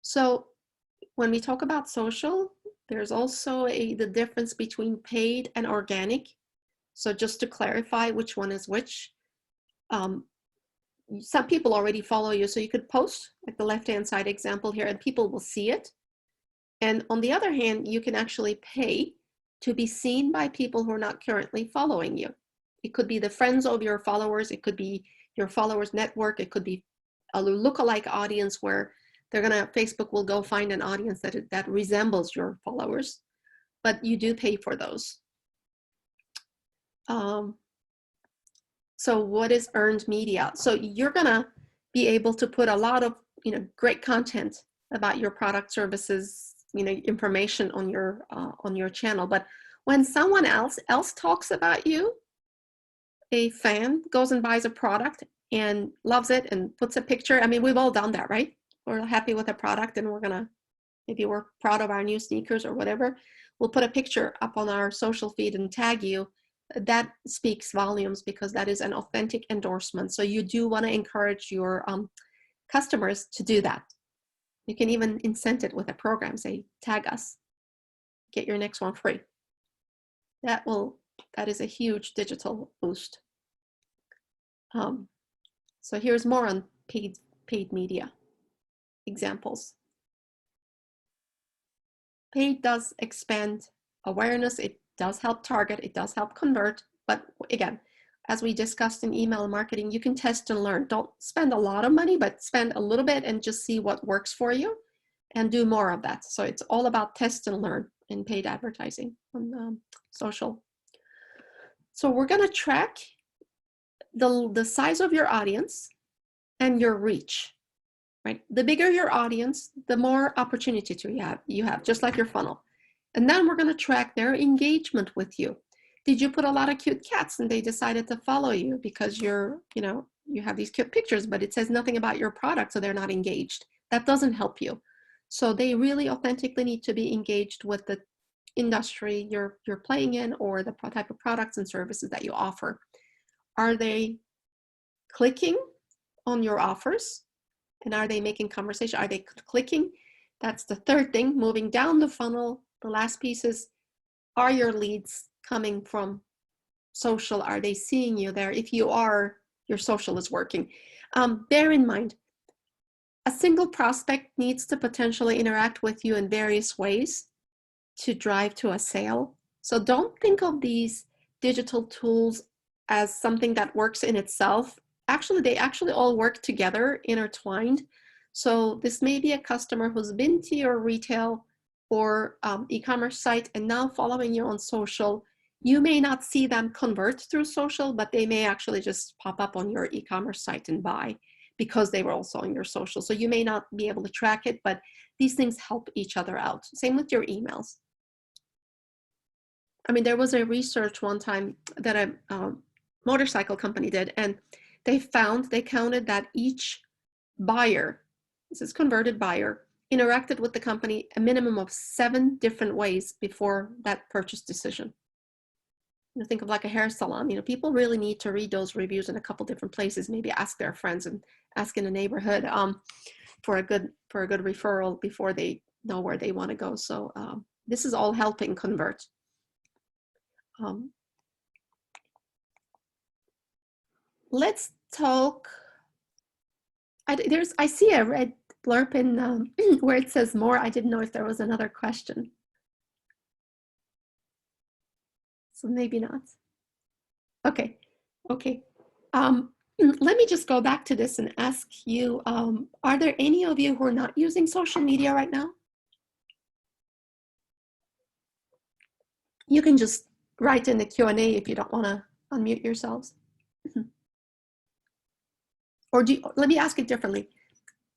So when we talk about social, there's also the difference between paid and organic. So just to clarify which one is which, some people already follow you, so you could post like the left-hand side example here and people will see it. And on the other hand, you can actually pay to be seen by people who are not currently following you. It could be the friends of your followers. It could be your followers network. It could be a lookalike audience where Facebook will go find an audience that resembles your followers, but you do pay for those. So what is earned media? So you're gonna be able to put a lot of great content about your product, services, information on your channel. But when someone else talks about you, a fan goes and buys a product and loves it and puts a picture. I mean, we've all done that, right? We're happy with a product and maybe we're proud of our new sneakers or whatever. We'll put a picture up on our social feed and tag you. That speaks volumes because that is an authentic endorsement. So you do want to encourage your customers to do that. You can even incent it with a program, say, tag us, get your next one free. That is a huge digital boost. So here's more on paid media examples. Paid does expand awareness. It does help target. It does help convert. But again, as we discussed in email marketing, you can test and learn. Don't spend a lot of money, but spend a little bit and just see what works for you and do more of that. So it's all about test and learn in paid advertising on social. So we're going to track the size of your audience and your reach, right? The bigger your audience, the more opportunity you have, just like your funnel. And then we're going to track their engagement with you. Did you put a lot of cute cats and they decided to follow you because you have these cute pictures, but it says nothing about your product, so they're not engaged? That doesn't help you. So they really authentically need to be engaged with the industry you're playing in or the type of products and services that you offer. Are they clicking on your offers? And are they making conversation? Are they clicking? That's the third thing. Moving down the funnel, the last piece is, are your leads coming from social? Are they seeing you there? If you are, your social is working. Bear in mind, a single prospect needs to potentially interact with you in various ways to drive to a sale. So don't think of these digital tools as something that works in itself. Actually, they actually all work together, intertwined. So this may be a customer who's been to your retail or e-commerce site and now following you on social. You may not see them convert through social, but they may actually just pop up on your e-commerce site and buy because they were also on your social. So you may not be able to track it, but these things help each other out. Same with your emails. I mean, there was a research one time that a motorcycle company did, and they counted that each buyer, this is converted buyer, interacted with the company a minimum of 7 different ways before that purchase decision. Think of like a hair salon. People really need to read those reviews in a couple different places. Maybe ask their friends and ask in the neighborhood for a good referral before they know where they want to go. So this is all helping convert. Let's talk. I see a red blurb in where it says more. I didn't know if there was another question. So maybe not. Okay, okay. Let me just go back to this and ask you, are there any of you who are not using social media right now? You can just write in the Q&A if you don't want to unmute yourselves. Or let me ask it differently.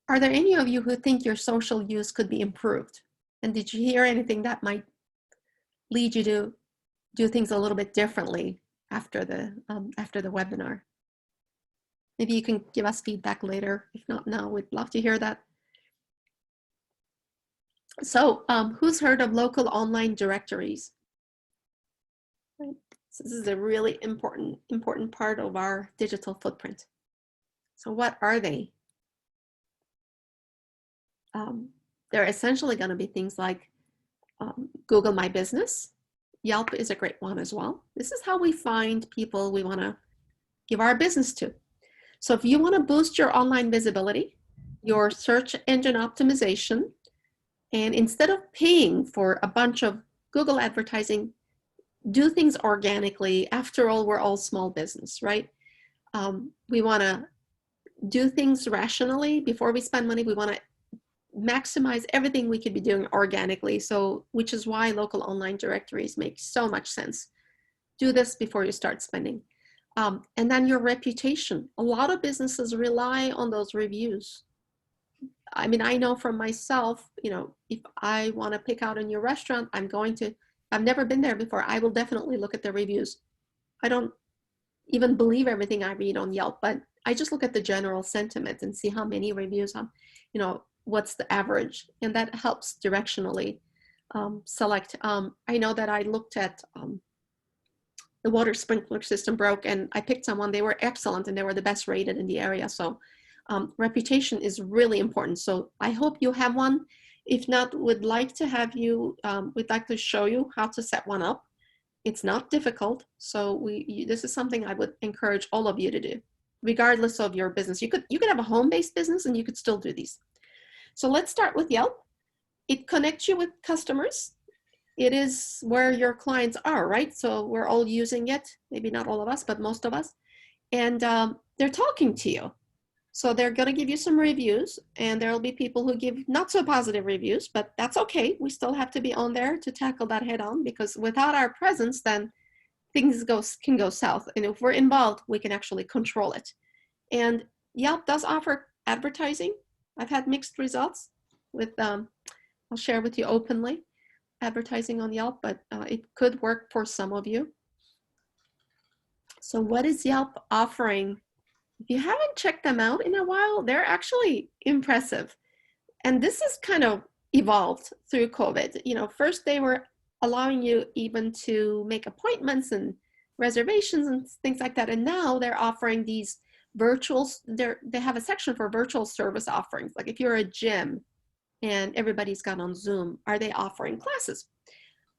Are there any of you who think your social use could be improved? And did you hear anything that might lead you to do things a little bit differently after the webinar? Maybe you can give us feedback later. If not now, we'd love to hear that. So who's heard of local online directories? Right. So this is a really important part of our digital footprint. So what are they? They're essentially going to be things like Google My Business. Yelp is a great one as well. This is how we find people we want to give our business to. So if you want to boost your online visibility, your search engine optimization, and instead of paying for a bunch of Google advertising, do things organically. After all, we're all small business, right? We want to do things rationally. Before we spend money, we want to maximize everything we could be doing organically. So, which is why local online directories make so much sense. Do this before you start spending. And then your reputation. A lot of businesses rely on those reviews. I mean, I know from myself, you know, if I want to pick out a new restaurant, I've never been there before. I will definitely look at the reviews. I don't even believe everything I read on Yelp, but I just look at the general sentiment and see how many reviews, you know, what's the average, and that helps directionally select. I know that I looked at the water sprinkler system broke, and I picked someone. They were excellent, and they were the best rated in the area. So reputation is really important. So I hope you have one. If not, we'd like to have you. We'd like to show you how to set one up. It's not difficult. So this is something I would encourage all of you to do, regardless of your business. You could have a home-based business, and you could still do these. So let's start with Yelp. It connects you with customers. It is where your clients are, right? So we're all using it, maybe not all of us, but most of us. And they're talking to you. So they're going to give you some reviews, and there'll be people who give not so positive reviews, but that's okay. We still have to be on there to tackle that head on, because without our presence, then things can go south. And if we're involved, we can actually control it. And Yelp does offer advertising. I've had mixed results with, I'll share with you openly, advertising on Yelp, but it could work for some of you. So what is Yelp offering? If you haven't checked them out in a while, they're actually impressive. And this has kind of evolved through COVID. You know, first they were allowing you even to make appointments and reservations and things like that. And now they're offering these virtual, they have a section for virtual service offerings. Like if you're a gym and everybody's got on Zoom, are they offering classes?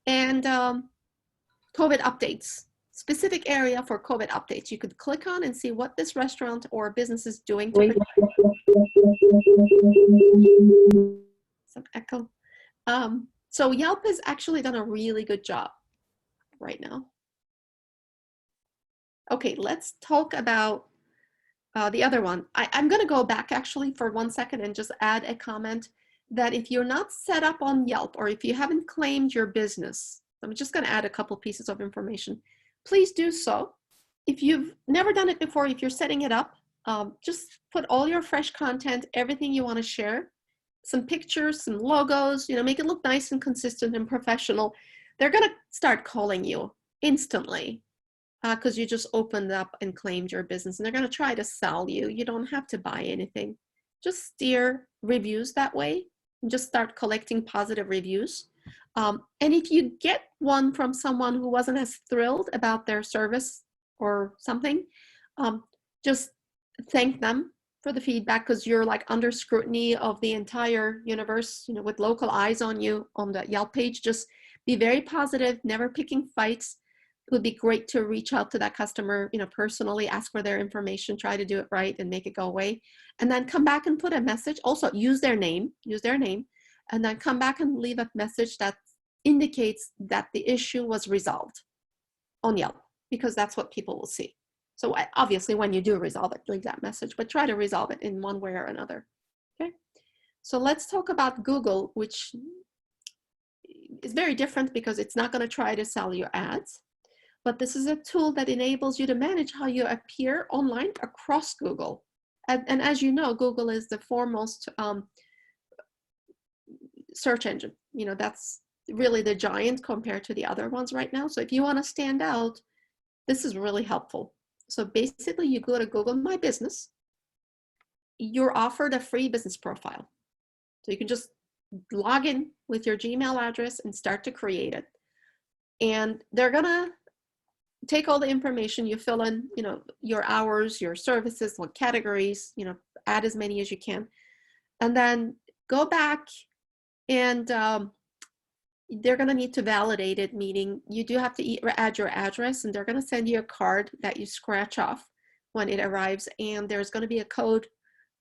And COVID updates. Specific area for COVID updates. You could click on and see what this restaurant or business is doing to some echo. So Yelp has actually done a really good job right now. Okay, let's talk about the other one. I'm going to go back actually for 1 second and just add a comment that if you're not set up on Yelp, or if you haven't claimed your business, I'm just going to add a couple pieces of information. Please do so. If you've never done it before, if you're setting it up, just put all your fresh content, everything you want to share, some pictures, some logos, you know, make it look nice and consistent and professional. They're going to start calling you instantly because you just opened up and claimed your business, and they're going to try to sell you. You don't have to buy anything. Just steer reviews that way and just start collecting positive reviews. And if you get one from someone who wasn't as thrilled about their service or something, just thank them for the feedback, because you're like under scrutiny of the entire universe, you know, with local eyes on you on the Yelp page. Just be very positive, never picking fights. It would be great to reach out to that customer, you know, personally, ask for their information, try to do it right and make it go away. And then come back and put a message. Also use their name, and then come back and leave a message that indicates that the issue was resolved. on Yelp, because that's what people will see. So obviously when you do resolve it, leave that message, but try to resolve it in one way or another. Okay. So let's talk about Google, which is very different because it's not going to try to sell you ads, but this is a tool that enables you to manage how you appear online across Google. And as you know, Google is the foremost search engine. You know, that's really the giant compared to the other ones right now. So if you want to stand out, this is really helpful. So basically you go to Google My Business, you're offered a free business profile. So you can just log in with your Gmail address and start to create it. And they're gonna take all the information, you fill in, you know, your hours, your services, what categories, you know, add as many as you can. And then go back and they're gonna need to validate it, meaning you do have to add your address, and they're gonna send you a card that you scratch off when it arrives. And there's gonna be a code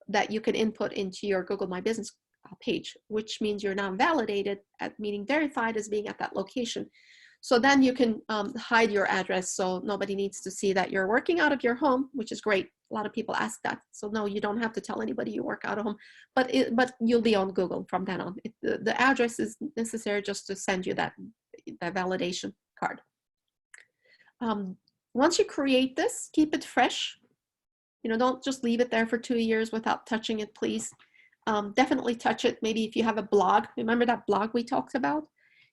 that you can input into your Google My Business page, which means you're now validated, meaning verified as being at that location. So then you can hide your address, so nobody needs to see that you're working out of your home, which is great. A lot of people ask that. So no, you don't have to tell anybody you work out of home, but you'll be on Google from then on. The address is necessary just to send you that validation card. Once you create this, keep it fresh. You know, don't just leave it there for 2 years without touching it, please. Definitely touch it. Maybe if you have a blog, remember that blog we talked about?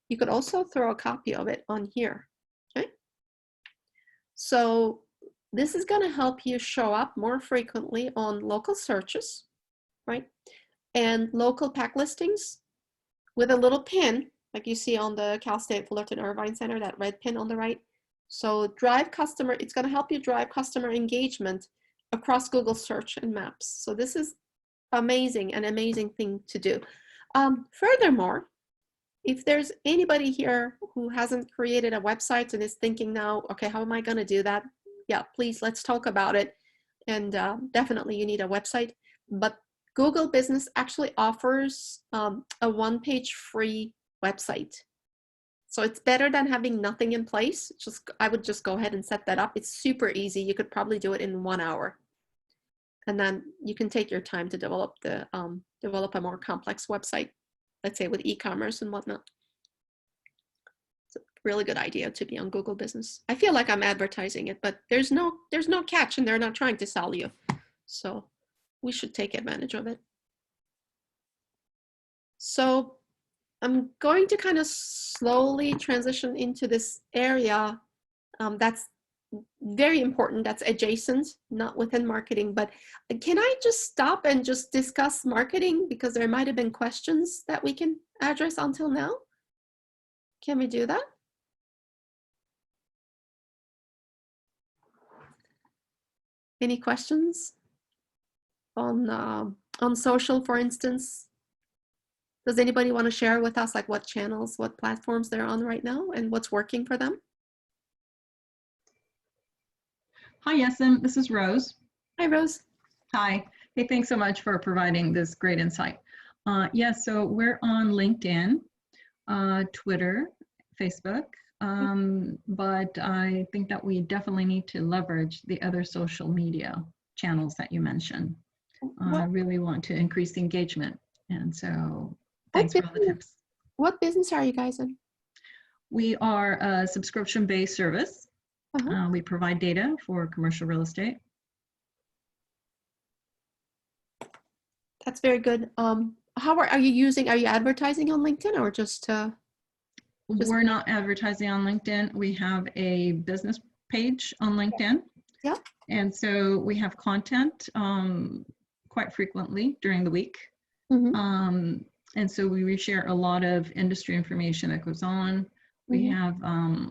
You could also throw a copy of it on here, okay? So this is gonna help you show up more frequently on local searches, right? And local pack listings with a little pin, like you see on the Cal State Fullerton Irvine Center, that red pin on the right. So it's gonna help you drive customer engagement across Google search and maps. So this is an amazing thing to do. Furthermore, if there's anybody here who hasn't created a website and is thinking now, okay, how am I going to do that? Yeah, please, let's talk about it. And definitely you need a website. But Google Business actually offers a one-page free website. So it's better than having nothing in place. I would just go ahead and set that up. It's super easy. You could probably do it in 1 hour. And then you can take your time to develop a more complex website, let's say with e-commerce and whatnot. It's a really good idea to be on Google Business. I feel like I'm advertising it, but there's no catch, and they're not trying to sell you. So we should take advantage of it. So I'm going to kind of slowly transition into this area that's very important, that's adjacent, not within marketing. But can I just stop and just discuss marketing, because there might have been questions that we can address until now? Can we do that? Any questions on social, for instance? Does anybody want to share with us like what channels, what platforms they're on right now and what's working for them? Hi, Yesen. This is Rose. Hi, Rose. Hi. Hey, thanks so much for providing this great insight. So we're on LinkedIn, Twitter, Facebook, but I think that we definitely need to leverage the other social media channels that you mentioned. I really want to increase engagement. And so thanks for all the tips. What business are you guys in? We are a subscription-based service. We provide data for commercial real estate. That's very good. How are you advertising on LinkedIn or just? We're not advertising on LinkedIn. We have a business page on LinkedIn. Yeah. And so we have content quite frequently during the week. And so we reshare a lot of industry information that goes on. We have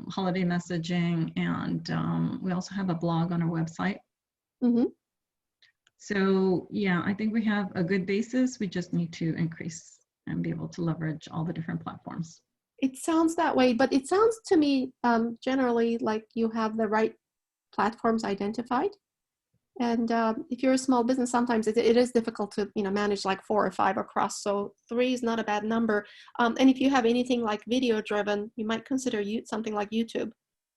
holiday messaging, and we also have a blog on our website. So yeah, I think we have a good basis. We just need to increase and be able to leverage all the different platforms. It sounds that way, but it sounds to me generally like you have the right platforms identified. And if you're a small business, sometimes it is difficult to manage like 4 or 5 across. So 3 is not a bad number. And if you have anything like video driven, you might consider something like YouTube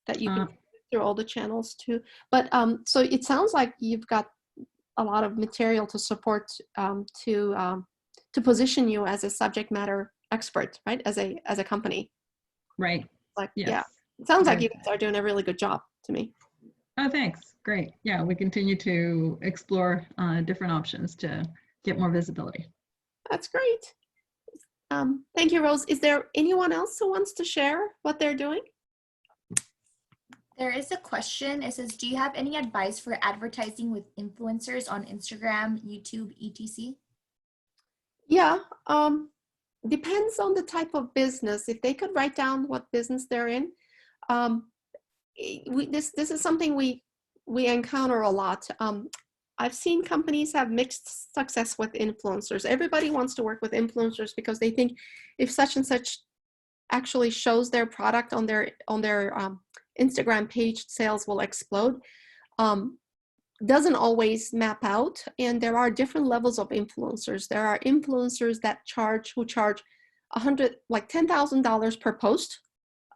that you can through all the channels too. But so it sounds like you've got a lot of material to support to position you as a subject matter expert, right? As a company. Right. Like, Yes. yeah, it sounds like Very you guys are doing a really good job to me. Oh, thanks. Great. Yeah, we continue to explore different options to get more visibility. That's great. Thank you, Rose. Is there anyone else who wants to share what they're doing? There is a question. It says, do you have any advice for advertising with influencers on Instagram, YouTube, etc.? Yeah, depends on the type of business. If they could write down what business they're in, this is something we encounter a lot. I've seen companies have mixed success with influencers. Everybody wants to work with influencers because they think if such and such actually shows their product on their Instagram page, sales will explode. Doesn't always map out, and there are different levels of influencers. There are influencers that charge $10,000 per post.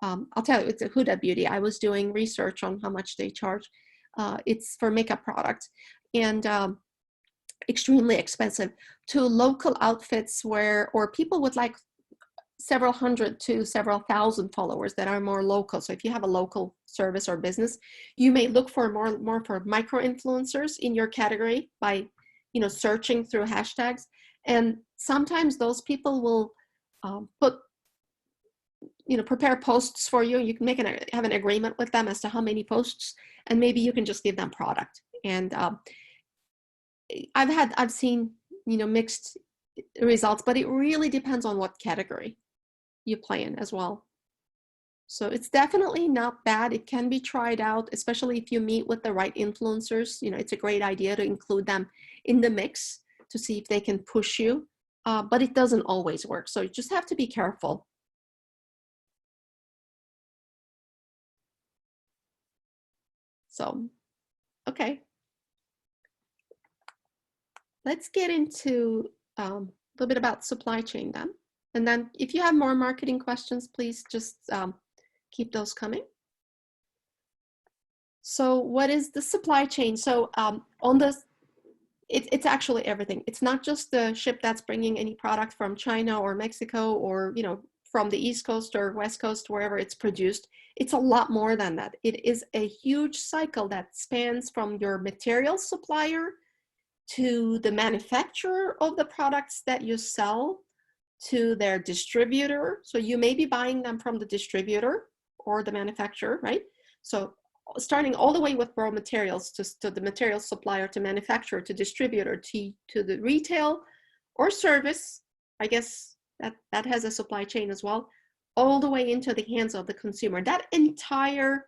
I'll tell you, it's a Huda Beauty. I was doing research on how much they charge. It's for makeup products, and extremely expensive, to local outfits or people with like several hundred to several thousand followers that are more local. So if you have a local service or business, you may look for more for micro influencers in your category by, searching through hashtags. And sometimes those people will prepare posts for you. You can have an agreement with them as to how many posts, and maybe you can just give them product. And I've seen, mixed results, but it really depends on what category you play in as well. So it's definitely not bad. It can be tried out, especially if you meet with the right influencers. It's a great idea to include them in the mix to see if they can push you, but it doesn't always work. So you just have to be careful. So, okay. Let's get into a little bit about supply chain then. And then if you have more marketing questions, please just keep those coming. So what is the supply chain? So it's actually everything. It's not just the ship that's bringing any product from China or Mexico or, from the East Coast or West Coast, wherever it's produced. It's a lot more than that. It is a huge cycle that spans from your material supplier to the manufacturer of the products that you sell, to their distributor. So you may be buying them from the distributor or the manufacturer, right? So starting all the way with raw materials to the material supplier, to manufacturer, to distributor, to the retail or service, I guess that has a supply chain as well, all the way into the hands of the consumer. That entire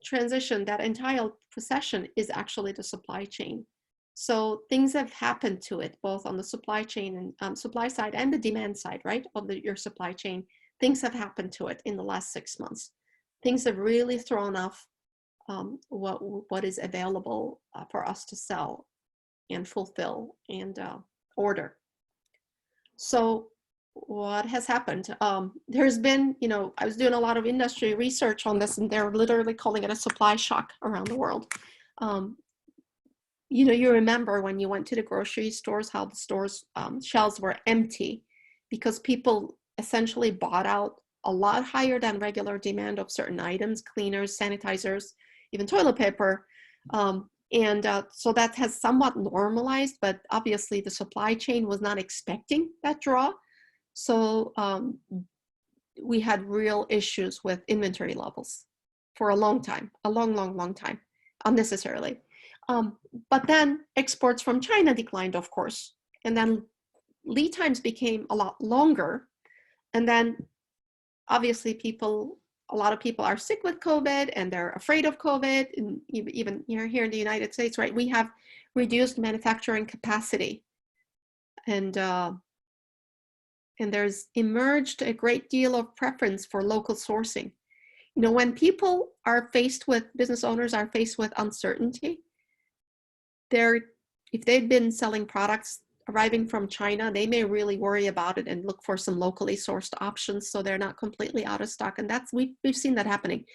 transition, that entire procession is actually the supply chain. So things have happened to it, both on the supply chain and supply side and the demand side, right, of your supply chain. Things have happened to it in the last 6 months. Things have really thrown off what is available for us to sell and fulfill and order. So what has happened? There's been, I was doing a lot of industry research on this, and they're literally calling it a supply shock around the world. You remember when you went to the grocery stores, how the stores' shelves were empty because people essentially bought out a lot higher than regular demand of certain items, cleaners, sanitizers, even toilet paper. So that has somewhat normalized, but obviously the supply chain was not expecting that draw. So we had real issues with inventory levels for a long time, a long time, unnecessarily. But then exports from China declined, of course, and then lead times became a lot longer. And then obviously a lot of people are sick with COVID and they're afraid of COVID. And even here in the United States, right, we have reduced manufacturing capacity. And there's emerged a great deal of preference for local sourcing. When people are business owners are faced with uncertainty, if they've been selling products arriving from China, they may really worry about it and look for some locally sourced options so they're not completely out of stock. And that's, we've seen that happening.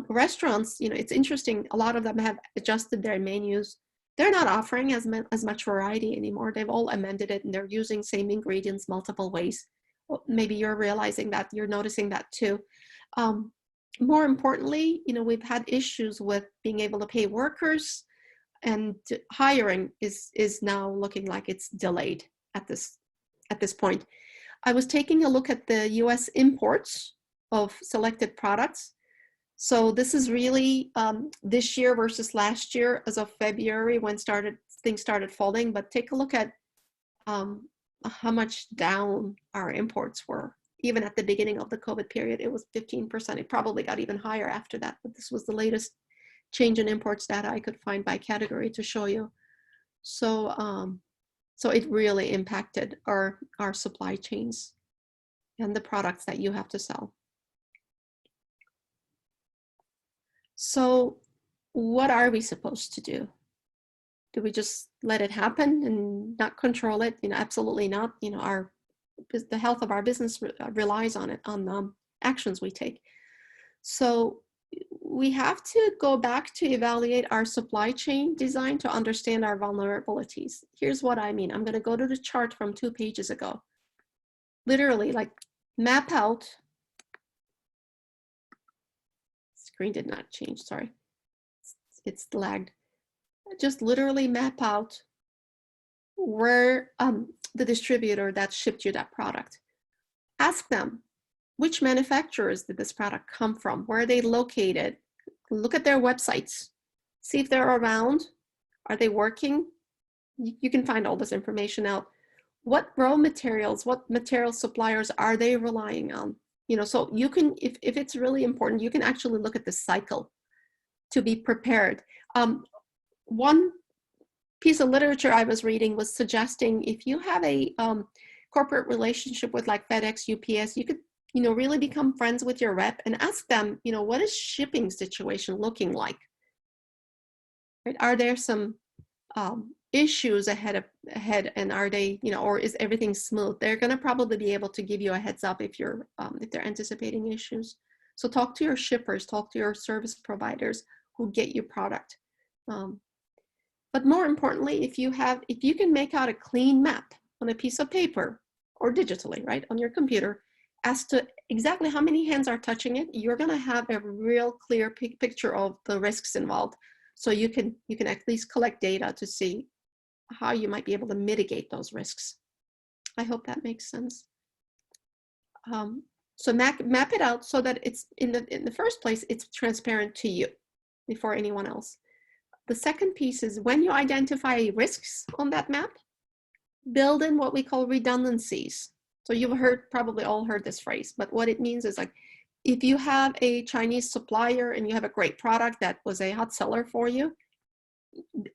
Restaurants, you know, it's interesting, a lot of them have adjusted their menus. They're not offering as much variety anymore. They've all amended it and they're using same ingredients multiple ways. Well, maybe you're realizing that, you're noticing that too. More importantly, you know, we've had issues with being able to pay workers, and hiring is now looking like it's delayed at this point. I was taking a look at the US imports of selected products. So this is really this year versus last year as of February when things started falling, but take a look at how much down our imports were. Even at the beginning of the COVID period, it was 15%. It probably got even higher after that, but this was the latest change in imports data I could find by category to show you. So, so it really impacted our supply chains and the products that you have to sell. So what are we supposed to do? Do we just let it happen and not control it? You know, absolutely not. You know, the health of our business relies on it, on actions we take. So we have to go back to evaluate our supply chain design to understand our vulnerabilities. Here's what I mean. I'm going to go to the chart from 2 pages ago. Literally, like, map out. Screen did not change, sorry. It's lagged. Just literally map out where the distributor that shipped you that product. Ask them, which manufacturers did this product come from? Where are they located? Look at their websites. See if they're around. Are they working? You can find all this information out. What raw materials, what material suppliers are they relying on? You know, so you can, if it's really important, you can actually look at the cycle to be prepared. One piece of literature I was reading was suggesting if you have a corporate relationship with like FedEx, UPS, you could, you know, really become friends with your rep and ask them, you know, what is shipping situation looking like? Right? Are there some issues ahead and are they, you know, or is everything smooth? They're going to probably be able to give you a heads up if you're if they're anticipating issues. So talk to your shippers, talk to your service providers who get you product. But more importantly, if you can make out a clean map on a piece of paper or digitally, right, on your computer, as to exactly how many hands are touching it, you're going to have a real clear picture of the risks involved. So you can at least collect data to see how you might be able to mitigate those risks. I hope that makes sense. So map it out so that it's in the first place, it's transparent to you before anyone else. The second piece is when you identify risks on that map, build in what we call redundancies. So you've probably all heard this phrase, but what it means is like, if you have a Chinese supplier and you have a great product that was a hot seller for you,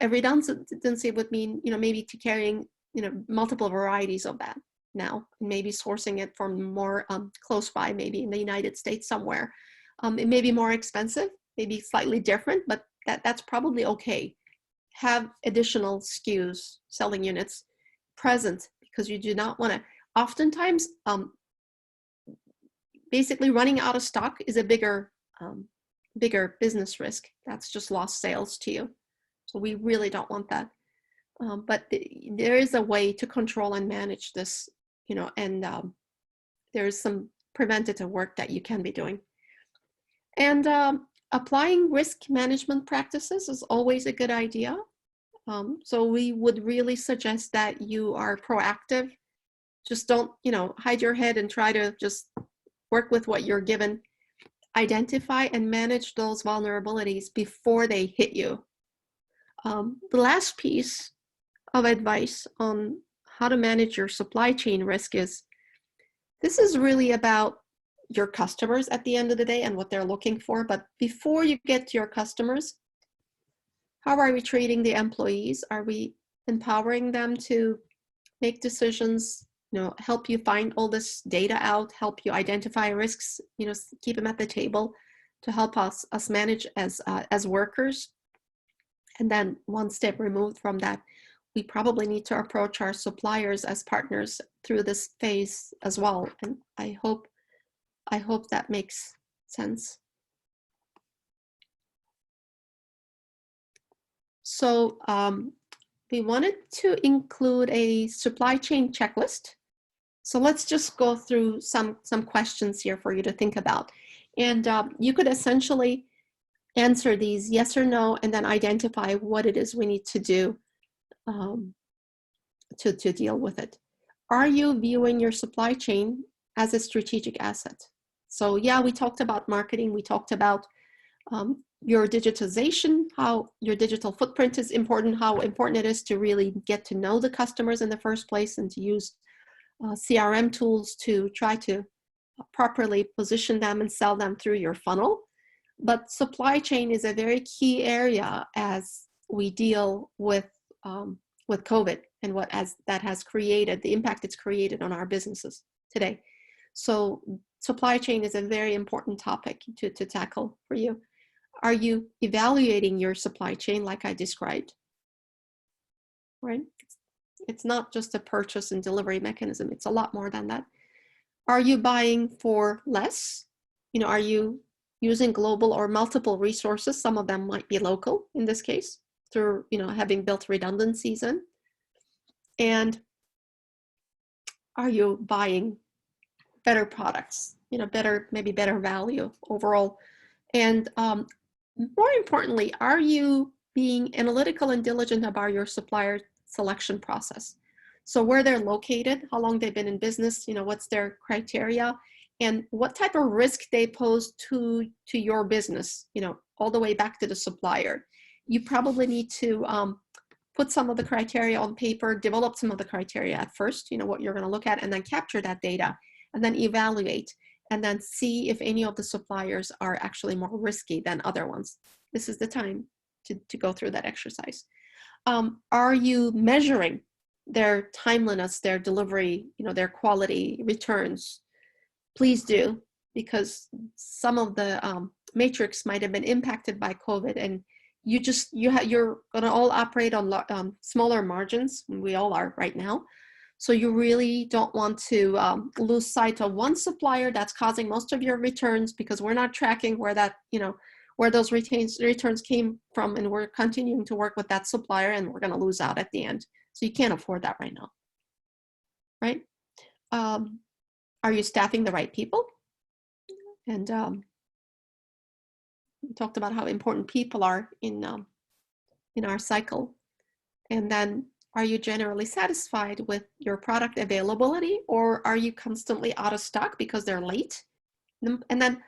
a redundancy would mean, you know, maybe to carrying, you know, multiple varieties of that now, and maybe sourcing it from more close by, maybe in the United States somewhere. It may be more expensive, maybe slightly different, but that's probably okay. Have additional SKUs, selling units present, because you do not want to, oftentimes, basically running out of stock is a bigger business risk. That's just lost sales to you. So we really don't want that. But there is a way to control and manage this, you know, and there's some preventative work that you can be doing. And applying risk management practices is always a good idea. So we would really suggest that you are proactive. Just don't, you know, hide your head and try to just work with what you're given. Identify and manage those vulnerabilities before they hit you. The last piece of advice on how to manage your supply chain risk is, this is really about your customers at the end of the day and what they're looking for. But before you get to your customers, how are we treating the employees? Are we empowering them to make decisions, you know, help you find all this data out, help you identify risks, you know, keep them at the table to help us manage as workers? And then one step removed from that, we probably need to approach our suppliers as partners through this phase as well. And I hope that makes sense. So we wanted to include a supply chain checklist. So let's just go through some questions here for you to think about. And you could essentially answer these yes or no, and then identify what it is we need to do to deal with it. Are you viewing your supply chain as a strategic asset? So yeah, we talked about marketing. We talked about your digitization, how your digital footprint is important, how important it is to really get to know the customers in the first place and to use CRM tools to try to properly position them and sell them through your funnel. But supply chain is a very key area as we deal with COVID and what that has created, the impact it's created on our businesses today. So supply chain is a very important topic to tackle for you. Are you evaluating your supply chain like I described? Right? It's not just a purchase and delivery mechanism. It's a lot more than that. Are you buying for less? You know, are you using global or multiple resources? Some of them might be local in this case through, you know, having built redundancies in. And are you buying better products, you know, maybe better value overall? And more importantly, are you being analytical and diligent about your supplier selection process? So where they're located, how long they've been in business, you know, what's their criteria, and what type of risk they pose to your business, you know, all the way back to the supplier. You probably need to put some of the criteria on paper, develop some of the criteria at first, you know, what you're going to look at, and then capture that data, and then evaluate, and then see if any of the suppliers are actually more risky than other ones. This is the time to go through that exercise. Are you measuring their timeliness, their delivery, you know, their quality, returns? Please do, because some of the matrix might have been impacted by COVID, and you're going to all operate on smaller margins. We all are right now. So you really don't want to lose sight of one supplier that's causing most of your returns, because we're not tracking where that, you know, where those returns came from, and we're continuing to work with that supplier, and we're going to lose out at the end. So you can't afford that right now, right? Are you staffing the right people? And we talked about how important people are in our cycle. And then, are you generally satisfied with your product availability, or are you constantly out of stock because they're late? And then,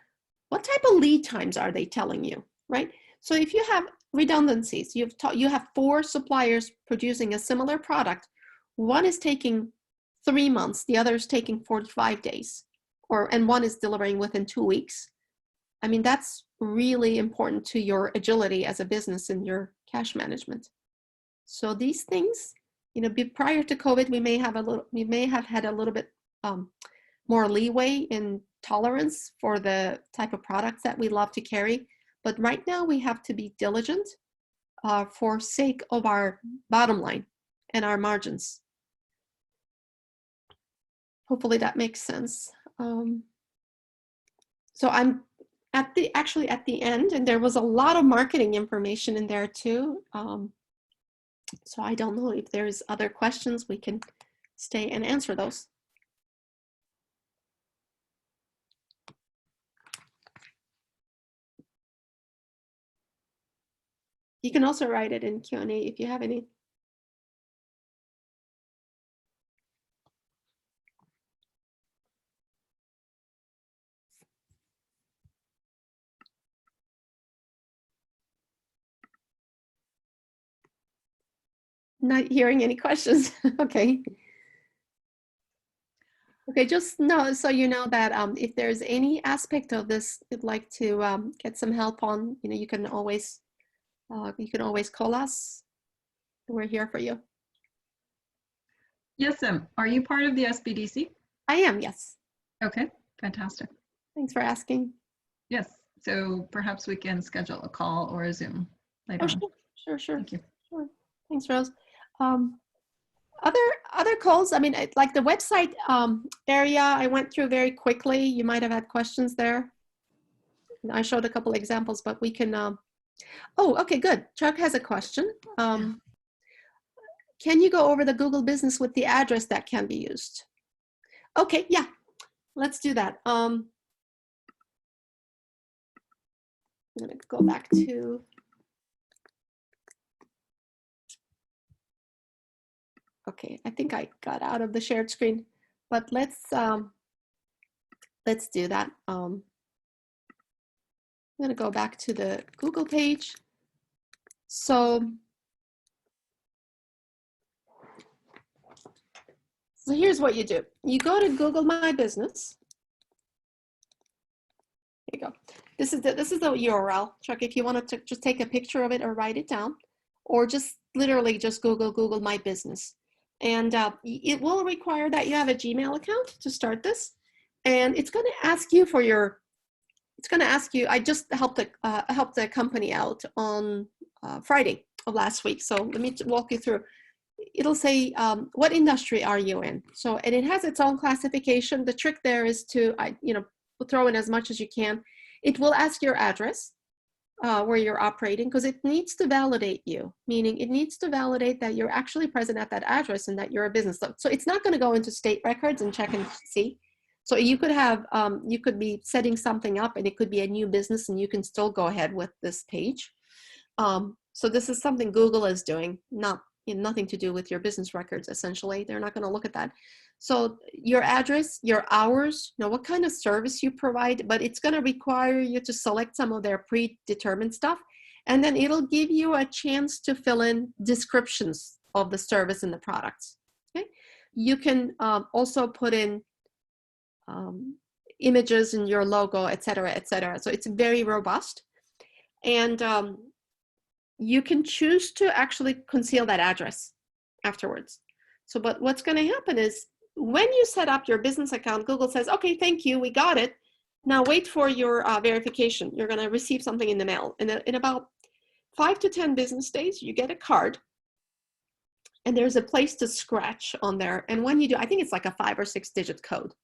what type of lead times are they telling you, right? So if you have redundancies, you have 4 suppliers producing a similar product. One is taking 3 months, the other is taking 45 days, and one is delivering within 2 weeks. I mean, that's really important to your agility as a business and your cash management. So these things, you know, prior to COVID, we may have had a little bit more leeway in tolerance for the type of products that we love to carry. But right now we have to be diligent for sake of our bottom line and our margins. Hopefully that makes sense. So I'm actually at the end, and there was a lot of marketing information in there too. So I don't know if there's other questions. We can stay and answer those. You can also write it in Q&A if you have any. Not hearing any questions. Okay. Okay, just know, so you know that if there's any aspect of this you'd like to get some help on, you know, you can always call us. We're here for you. Yes, are you part of the SBDC? I am, yes. Okay, fantastic. Thanks for asking. Yes, so perhaps we can schedule a call or a Zoom later on. Sure. Thank you. Sure. Thanks, Rose. Other calls, I mean, like the website area, I went through very quickly. You might have had questions there. I showed a couple examples, but we can, oh, okay, good. Chuck has a question. Can you go over the Google business with the address that can be used? Okay, yeah, let's do that. I'm gonna go back to, okay, I think I got out of the shared screen, but let's do that. I'm gonna go back to the Google page. So here's what you do. You go to Google My Business. Here you go. This is the URL. Chuck, if you want to just take a picture of it or write it down, or just literally just Google My Business. And it will require that you have a Gmail account to start this. And it's going to ask you for your, I just helped the company out on Friday of last week. So let me walk you through. It'll say, what industry are you in? So, and it has its own classification. The trick there is to, throw in as much as you can. It will ask your address, where you're operating, because it needs to validate you, meaning it needs to validate that you're actually present at that address and that you're a business. So it's not going to go into state records and check and see. So you could have, you could be setting something up and it could be a new business and you can still go ahead with this page. So this is something Google is doing, nothing to do with your business records, essentially. They're not going to look at that. So your address, your hours, what kind of service you provide, but it's going to require you to select some of their predetermined stuff. And then it'll give you a chance to fill in descriptions of the service and the products. Okay. You can also put in images in your logo, et cetera, et cetera. So it's very robust. And you can choose to actually conceal that address afterwards. So, but what's going to happen is when you set up your business account, Google says, okay, thank you, we got it. Now wait for your verification. You're going to receive something in the mail. In about 5 to 10 business days, you get a card. And there's a place to scratch on there. And when you do, I think it's like a 5 or 6 digit code.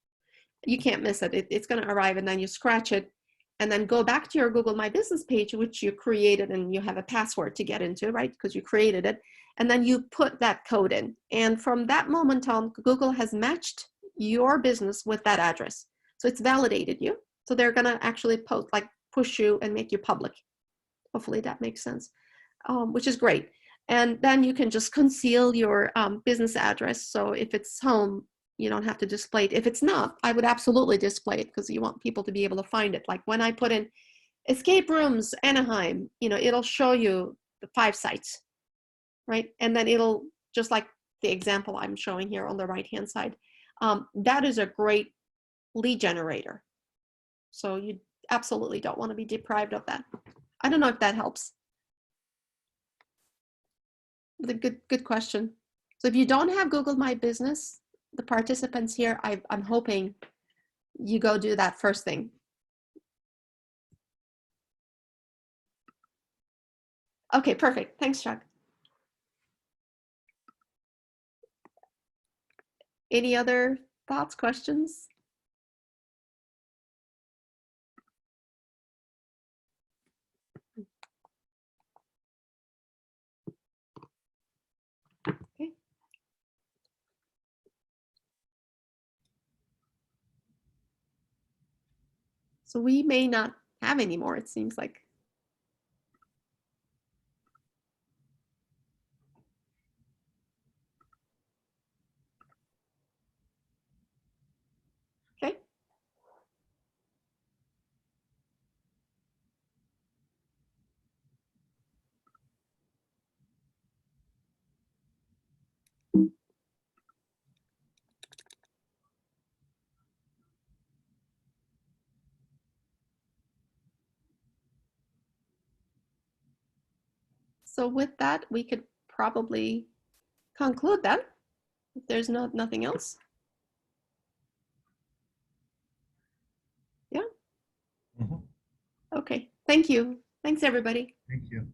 You can't miss it. It's going to arrive and then you scratch it. And then go back to your Google My Business page, which you created, and you have a password to get into, right? Because you created it. And then you put that code in. And from that moment on, Google has matched your business with that address. So it's validated you. So they're going to actually push you and make you public. Hopefully that makes sense, which is great. And then you can just conceal your business address. So if it's home, you don't have to display it. If it's not, I would absolutely display it because you want people to be able to find it. Like when I put in escape rooms, Anaheim, it'll show you the 5 sites, right? And then it'll, just like the example I'm showing here on the right-hand side, that is a great lead generator. So you absolutely don't want to be deprived of that. I don't know if that helps. But a good question. So if you don't have Google My Business, the participants here, I'm hoping you go do that first thing. Okay, perfect. Thanks, Chuck. Any other thoughts, questions? Okay. So we may not have any more, it seems like. Okay. So with that, we could probably conclude that if there's nothing else. Yeah. Mm-hmm. Okay. Thank you. Thanks, everybody. Thank you.